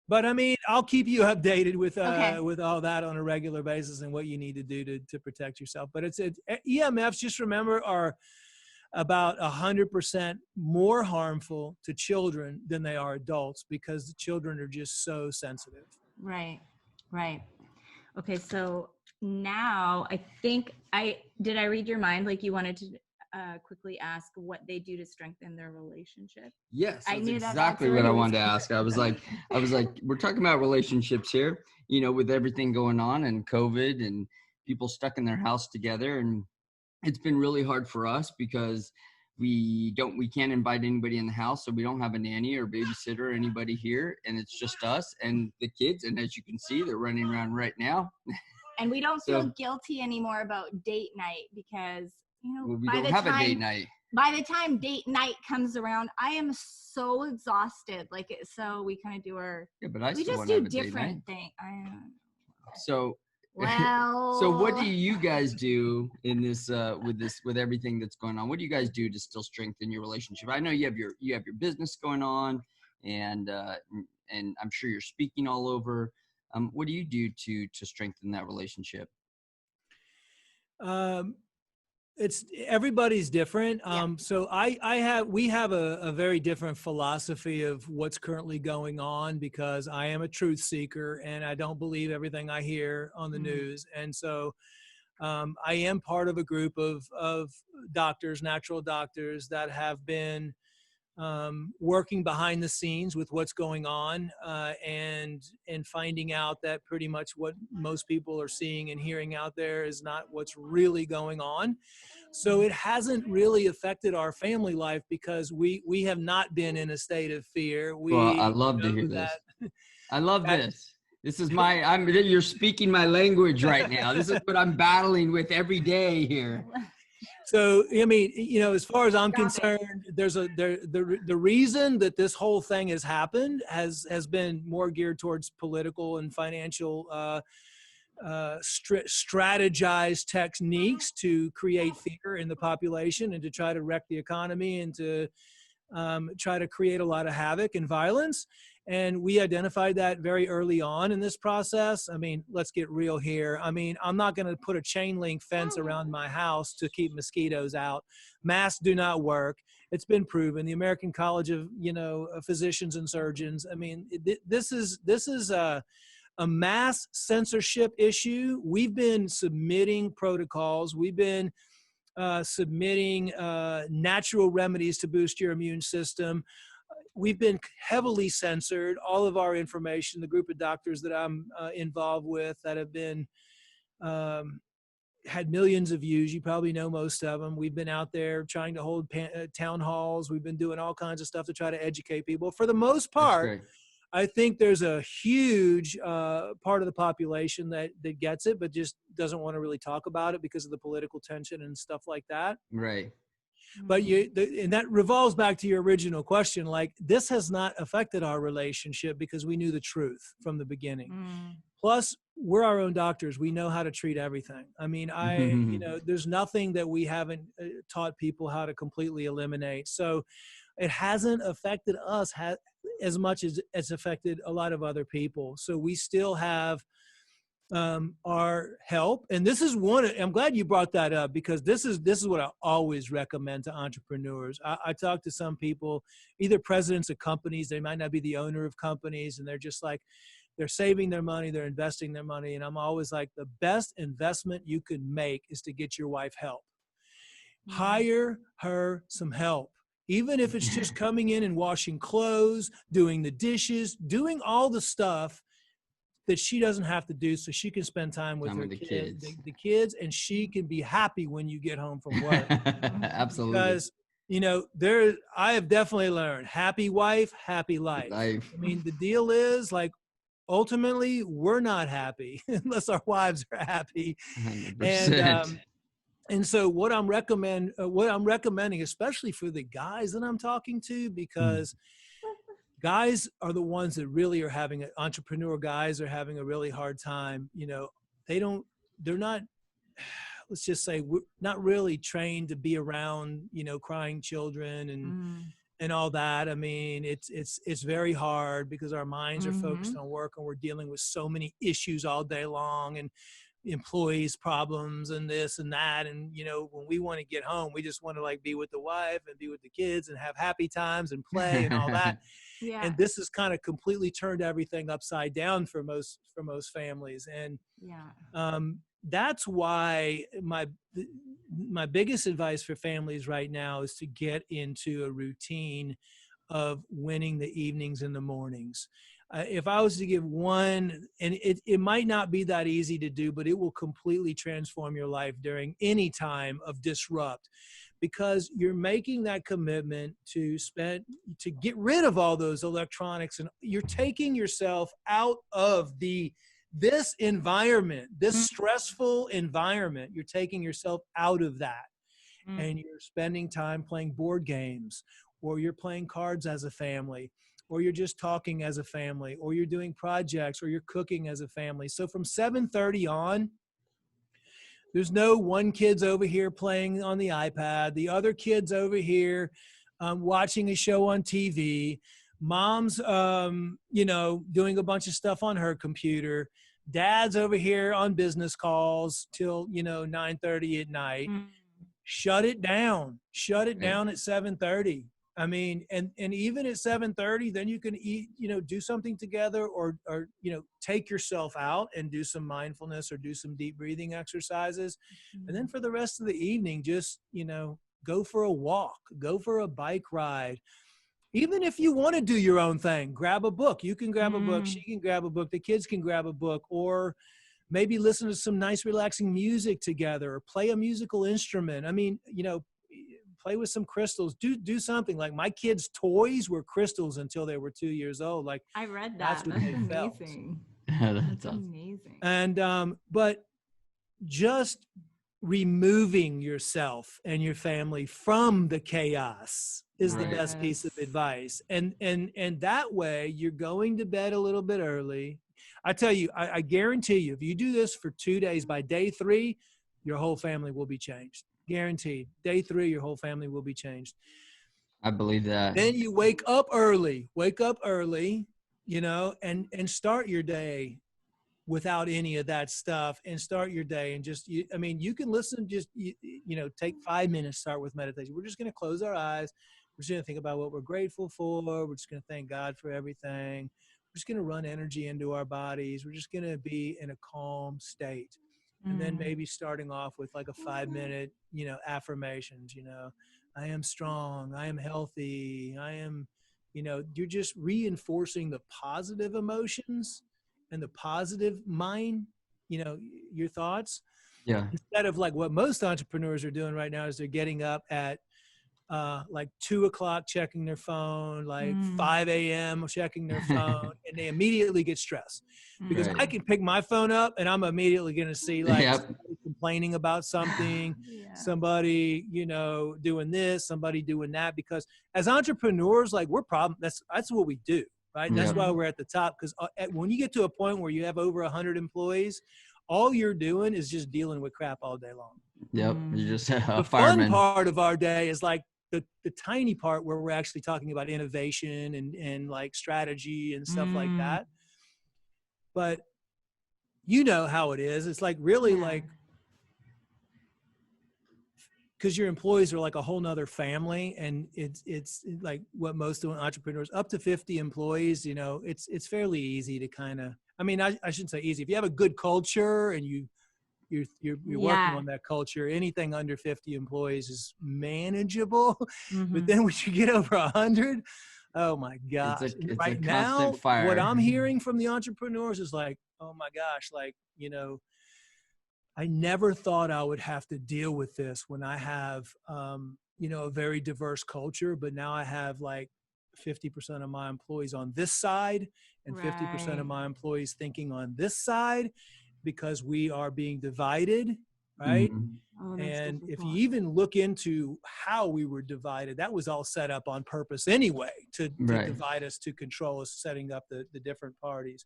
But I mean, I'll keep you updated with all that on a regular basis and what you need to do to protect yourself. But EMFs, just remember, are about 100% more harmful to children than they are adults, because the children are just so sensitive. Right. Okay, so now I think did I read your mind? Like you wanted to quickly ask what they do to strengthen their relationship. Yes, I knew exactly what I wanted to ask. I was like, we're talking about relationships here, with everything going on and COVID and people stuck in their house together. And it's been really hard for us because we can't invite anybody in the house. So we don't have a nanny or babysitter or anybody here. And it's just us and the kids. And as you can see, they're running around right now. And we don't feel guilty anymore about date night because, we don't have a date night. By the time date night comes around, I am so exhausted. So we kind of do we just do different things. So, well, so what do you guys do in this, with everything that's going on? What do you guys do to still strengthen your relationship? I know you have your business going on, and I'm sure you're speaking all over. What do you do to strengthen that relationship? It's everybody's different. So we have a very different philosophy of what's currently going on, because I am a truth seeker and I don't believe everything I hear on the news. And so I am part of a group of doctors, natural doctors, that have been working behind the scenes with what's going on, and finding out that pretty much what most people are seeing and hearing out there is not what's really going on. So it hasn't really affected our family life because we have not been in a state of fear. Well, I love to hear this. I love this. This is you're speaking my language right now. This is what I'm battling with every day here. So, I mean, as far as I'm concerned, the reason that this whole thing has happened has been more geared towards political and financial strategized techniques to create fear in the population and to try to wreck the economy and to try to create a lot of havoc and violence. And we identified that very early on in this process. I mean, let's get real here. I mean, I'm not going to put a chain link fence around my house to keep mosquitoes out. Masks do not work. It's been proven. The American College of, Physicians and Surgeons. I mean, this is a mass censorship issue. We've been submitting protocols. We've been submitting natural remedies to boost your immune system. We've been heavily censored. All of our information, the group of doctors that I'm involved with that have been had millions of views. You probably know most of them. We've been out there trying to hold town halls. We've been doing all kinds of stuff to try to educate people. For the most part, I think there's a huge part of the population that gets it, but just doesn't want to really talk about it because of the political tension and stuff like that. Right. But and that revolves back to your original question. Like, this has not affected our relationship because we knew the truth from the beginning. Plus, we're our own doctors. We know how to treat everything. I mean, there's nothing that we haven't taught people how to completely eliminate. So it hasn't affected us as much as it's affected a lot of other people. So we still have our help. And this is I'm glad you brought that up, because this is what I always recommend to entrepreneurs. I talk to some people, either presidents of companies, they might not be the owner of companies, and they're just like, they're saving their money, they're investing their money. And I'm always like, the best investment you can make is to get your wife help. Hire her some help. Even if it's just coming in and washing clothes, doing the dishes, doing all the stuff that she doesn't have to do, so she can spend time with the kids, and she can be happy when you get home from work. Absolutely. Because, I have definitely learned, happy wife, happy life. I mean, the deal is, like, ultimately, we're not happy unless our wives are happy. 100%. And so what I'm recommending, especially for the guys that I'm talking to, because guys are the ones that really are entrepreneur guys are having a really hard time. They're not, let's just say, we're not really trained to be around, crying children and all that. I mean, it's very hard because our minds are focused on work, and we're dealing with so many issues all day long. And, employees' problems and this and that. And, you know, when we want to get home, we just want to like be with the wife and be with the kids and have happy times and play and all that. Yeah. And this has kind of completely turned everything upside down for most families. And that's why my biggest advice for families right now is to get into a routine of winning the evenings and the mornings. If I was to give one, and it might not be that easy to do, but it will completely transform your life during any time of disrupt, because you're making that commitment to get rid of all those electronics, and you're taking yourself out of this environment, this stressful environment. You're taking yourself out of that, and you're spending time playing board games, or you're playing cards as a family, or you're just talking as a family, or you're doing projects, or you're cooking as a family. So from 7:30 on, there's no one kid's over here playing on the iPad, the other kid's over here watching a show on TV, mom's, you know, doing a bunch of stuff on her computer, dad's over here on business calls till, you know, 9:30 at night. Shut it down. Shut it down at 7:30. I mean, and even at 7:30, then you can eat, you know, do something together, or, you know, take yourself out and do some mindfulness or do some deep breathing exercises. And then for the rest of the evening, just, you know, go for a walk, go for a bike ride. Even if you want to do your own thing, grab a book. You can grab a book. She can grab a book. The kids can grab a book, or maybe listen to some nice, relaxing music together, or play a musical instrument. I mean, you know, play with some crystals, do something. Like my kids' toys were crystals until they were 2 years old. Like I read that. That's what they amazing. felt. That's amazing. And, but just removing yourself and your family from the chaos is the best piece of advice. And that way you're going to bed a little bit early. I tell you, I guarantee you, if you do this for 2 days, by day 3, your whole family will be changed. Guaranteed. Day 3, your whole family will be changed. I believe that. Then you wake up early, you know, and start your day without any of that stuff, and start your day and just, I mean, you can listen, just, you know, take 5 minutes, start with meditation. We're just going to close our eyes. We're just going to think about what we're grateful for. We're just going to thank God for everything. We're just going to run energy into our bodies. We're just going to be in a calm state. And then maybe starting off with like a 5-minute, you know, affirmations, you know, I am strong, I am healthy, I am, you know, you're just reinforcing the positive emotions and the positive mind, you know, your thoughts. Yeah. Instead of like what most entrepreneurs are doing right now is they're getting up at like 2 o'clock checking their phone, like 5 a.m. checking their phone, and they immediately get stressed because I can pick my phone up and I'm immediately going to see like somebody complaining about something, somebody, you know, doing this, somebody doing that. Because as entrepreneurs, like that's what we do, right? That's why we're at the top. Because when you get to a point where you have over 100 employees, all you're doing is just dealing with crap all day long. Yep. You're just a the fireman. Fun part of our day is like the tiny part where we're actually talking about innovation and like strategy and stuff like that. But you know how it is. It's like really like, because your employees are like a whole nother family, and it's like what most entrepreneurs, up to 50 employees, you know, it's fairly easy to kind of, I mean, I shouldn't say easy. If you have a good culture and you're working on that culture, anything under 50 employees is manageable. But then when you get over 100, oh my gosh. It's right a now, constant fire. what I'm hearing from the entrepreneurs is like, oh my gosh, like, you know, I never thought I would have to deal with this when I have, you know, a very diverse culture, but now I have like 50% of my employees on this side and 50% of my employees thinking on this side, because we are being divided, right? And if you even look into how we were divided, that was all set up on purpose anyway, to divide us, to control us, setting up the different parties.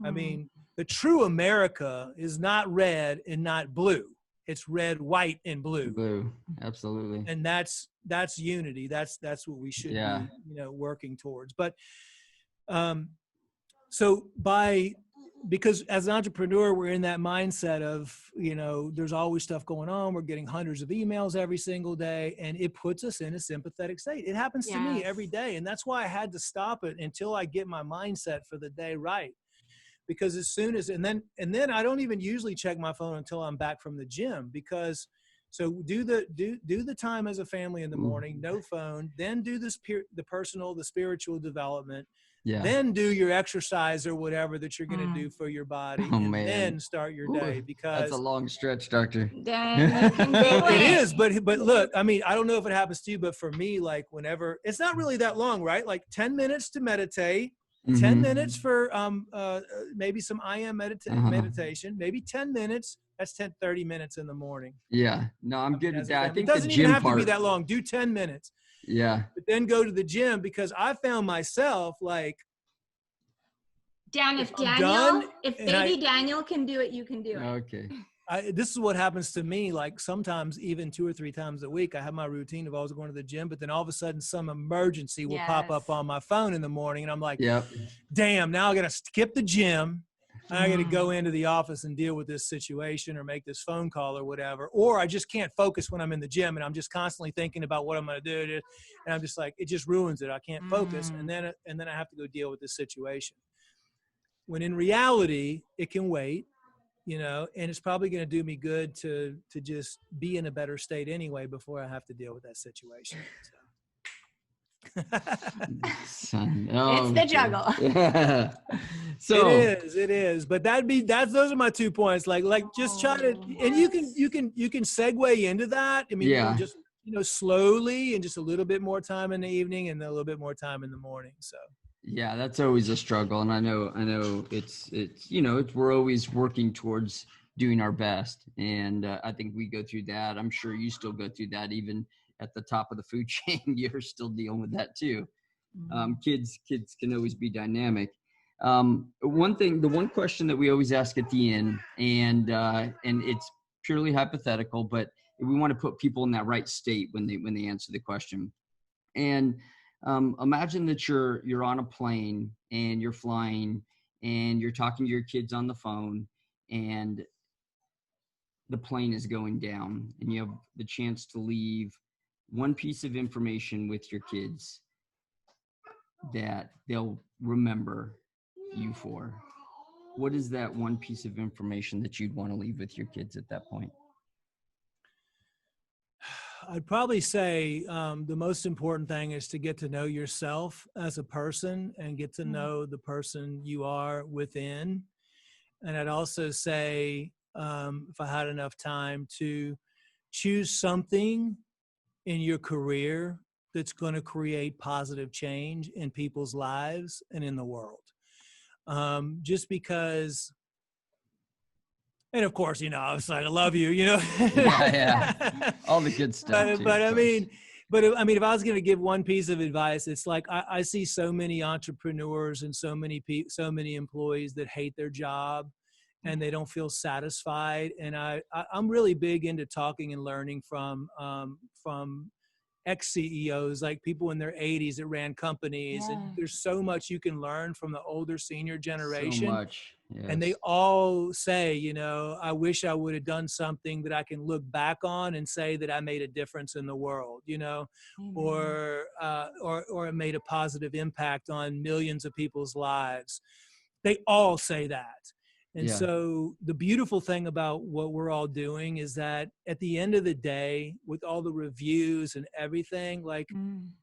I mean, the true America is not red and not blue. It's red, white, and blue. Blue, absolutely. And that's unity. That's what we should be, you know, working towards. But so by because as an entrepreneur, we're in that mindset of, there's always stuff going on. We're getting hundreds of emails every single day, and it puts us in a sympathetic state. It happens to me every day. And that's why I had to stop it until I get my mindset for the day right. Because as soon as, and then I don't even usually check my phone until I'm back from the gym, because so do the time as a family in the morning, no phone, then do the personal, the spiritual development. Yeah. Then do your exercise or whatever that you're going to do for your body, and then start your day. Because that's a long stretch, doctor. Then you can do it is, but look, I mean, I don't know if it happens to you, but for me, like whenever, it's not really that long, right? Like 10 minutes to meditate, 10 minutes for maybe some IM meditation, maybe 10 minutes. That's 30 minutes in the morning. Yeah, no, I'm good at that. I think it doesn't even have to be that long. Do 10 minutes. Yeah. But then go to the gym, because I found myself like, Dan, if baby Daniel can do it, you can do it. Okay. This is what happens to me. Like sometimes even 2 or 3 times a week, I have my routine of always going to the gym, but then all of a sudden some emergency will pop up on my phone in the morning. And I'm like, damn, now I got to skip the gym. I got to go into the office and deal with this situation or make this phone call or whatever. Or I just can't focus when I'm in the gym, and I'm just constantly thinking about what I'm going to do. And I'm just like, it just ruins it. I can't focus. And then I have to go deal with this situation. When in reality, it can wait, and it's probably going to do me good to just be in a better state anyway before I have to deal with that situation. So. It's the juggle. Yeah. So it is. But those are my 2 points. Like just try to, and you can segue into that. I mean, just slowly, and just a little bit more time in the evening and then a little bit more time in the morning. So. Yeah, that's always a struggle. And I know it's we're always working towards doing our best. And I think we go through that. I'm sure you still go through that, even at the top of the food chain. You're still dealing with that too. Kids can always be dynamic. The one question that we always ask at the end, and it's purely hypothetical, but we want to put people in that right state when they answer the question. And imagine that you're on a plane and you're flying and you're talking to your kids on the phone, and the plane is going down, and you have the chance to leave one piece of information with your kids that they'll remember you for. What is that one piece of information that you'd want to leave with your kids at that point? I'd probably say the most important thing is to get to know yourself as a person and get to know the person you are within. And I'd also say, if I had enough time, to choose something in your career that's going to create positive change in people's lives and in the world. Just because, and of course, I was like, I love you, Yeah. All the good stuff. But I mean, if I was going to give one piece of advice, it's like, I see so many entrepreneurs and so many employees that hate their job and they don't feel satisfied. And I'm really big into talking and learning from ex-CEOs, like people in their 80s that ran companies. Yeah. And there's so much you can learn from the older senior generation. So much. Yes. And they all say, I wish I would have done something that I can look back on and say that I made a difference in the world, or it made a positive impact on millions of people's lives. They all say that. And so the beautiful thing about what we're all doing is that at the end of the day, with all the reviews and everything, like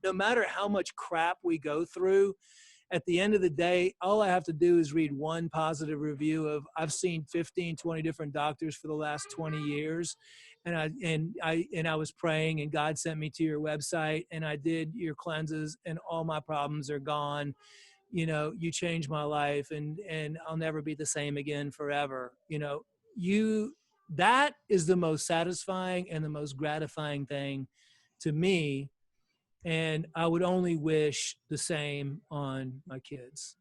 no matter how much crap we go through, at the end of the day, all I have to do is read one positive review of, I've seen 15, 20 different doctors for the last 20 years. And I was praying, and God sent me to your website, and I did your cleanses, and all my problems are gone. You changed my life, and I'll never be the same again forever. That is the most satisfying and the most gratifying thing to me. And I would only wish the same on my kids.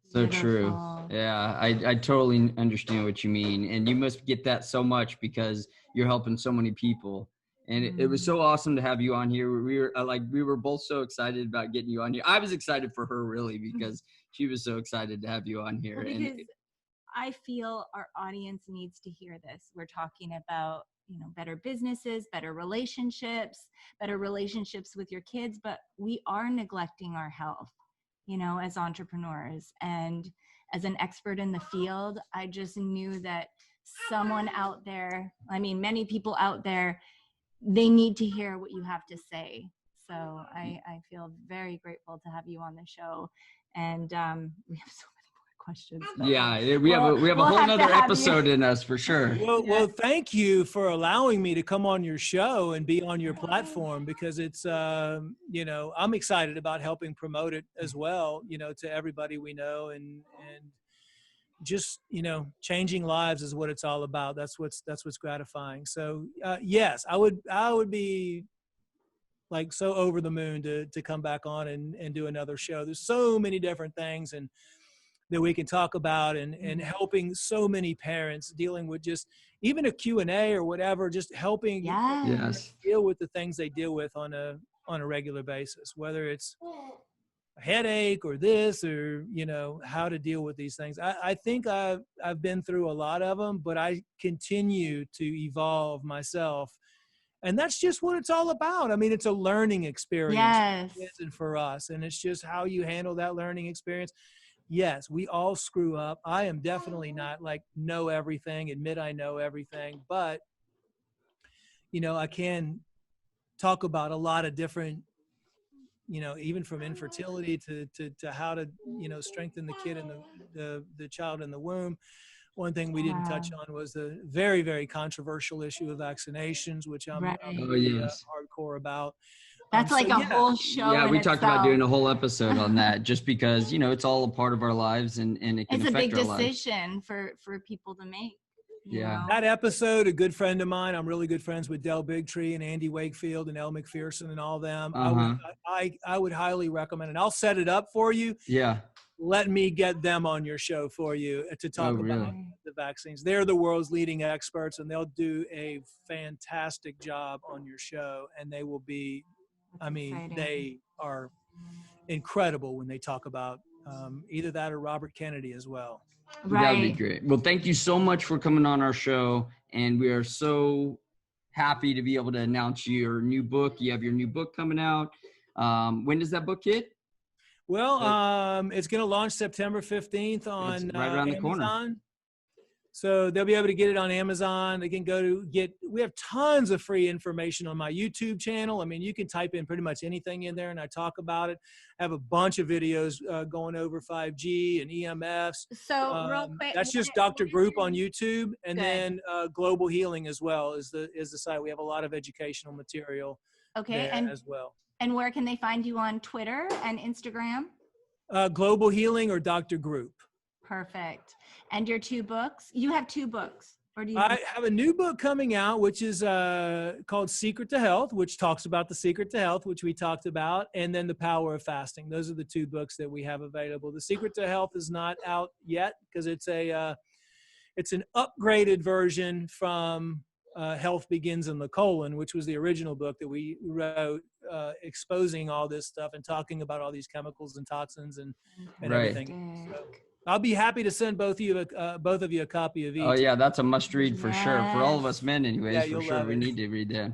So true. Yeah, I totally understand what you mean. And you must get that so much because you're helping so many people. And it was so awesome to have you on here. We were both so excited about getting you on here. I was excited for her, really, because she was so excited to have you on here. Well, I feel our audience needs to hear this. We're talking about, you know, better businesses, better relationships with your kids, but we are neglecting our health, you know, as entrepreneurs. And as an expert in the field, I just knew that someone out there, I mean, many people out there, they need to hear what you have to say. So I feel very grateful to have you on the show. And we have so many more questions. Yeah, we have a whole nother episode in us for sure. Well, thank you for allowing me to come on your show and be on your platform, because it's, you know, I'm excited about helping promote it as well, you know, to everybody we know, and just, you know, changing lives is what it's all about. That's what's gratifying. So yes, I would be like so over the moon to come back on and do another show. There's so many different things and that we can talk about, and helping so many parents dealing with just even a Q&A or whatever, just helping deal with the things they deal with on a regular basis, whether it's a headache or this, or, you know, how to deal with these things. I think I've been through a lot of them, but I continue to evolve myself. And that's just what it's all about. I mean, it's a learning experience for kids and for us. And it's just how you handle that learning experience. Yes, we all screw up. I am definitely not like know everything, admit I know everything, but, you know, I can talk about a lot of different, you know, even from infertility to how to, you know, strengthen the kid and the child in the womb. One thing we didn't touch on was the very, very controversial issue of vaccinations, which I'm really hardcore about. That's like a whole show. Yeah, we talked about doing a whole episode on that, just because, you know, it's all a part of our lives, and it can affect our lives. It's a big decision for people to make. You know? That episode, a good friend of mine, I'm really good friends with Del Bigtree and Andy Wakefield and Elle McPherson and all them. I would highly recommend it. I'll set it up for you. Yeah. Let me get them on your show for you to talk about the vaccines. They're the world's leading experts, and they'll do a fantastic job on your show. And they will be, I mean, they are incredible when they talk about either that or Robert Kennedy as well. That'd be great. Well, thank you so much for coming on our show. And we are so happy to be able to announce your new book. You have your new book coming out. When does that book hit? Well, it's going to launch September 15th on right around the Amazon. corner. So they'll be able to get it on Amazon. They can we have tons of free information on my YouTube channel. I mean, you can type in pretty much anything in there and I talk about it. I have a bunch of videos going over 5G and EMFs. So real quick, that's just Dr. Group on YouTube. And then Global Healing as well is the site. We have a lot of educational material there as well. And where can they find you on Twitter and Instagram? Global Healing or Dr. Group. Perfect. And your two books? You have two books. Or do you I have a new book coming out, which is called Secret to Health, which talks about the secret to health, which we talked about, and then The Power of Fasting. Those are the two books that we have available. The Secret to Health is not out yet because it's an upgraded version from Health Begins in the Colon, which was the original book that we wrote, exposing all this stuff and talking about all these chemicals and toxins and everything. So I'll be happy to send both of you a copy of each. Oh yeah, that's a must read for sure. For all of us men anyways, yeah, for sure. We need to read that.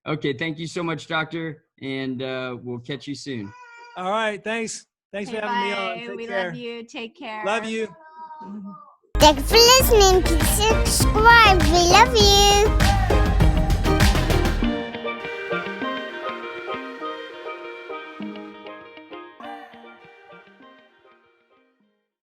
Okay, thank you so much, Doctor. And we'll catch you soon. All right, thanks. Thanks for having me on. Take care. Love you. Take care. Love you. Thanks for listening. Please subscribe. We love you.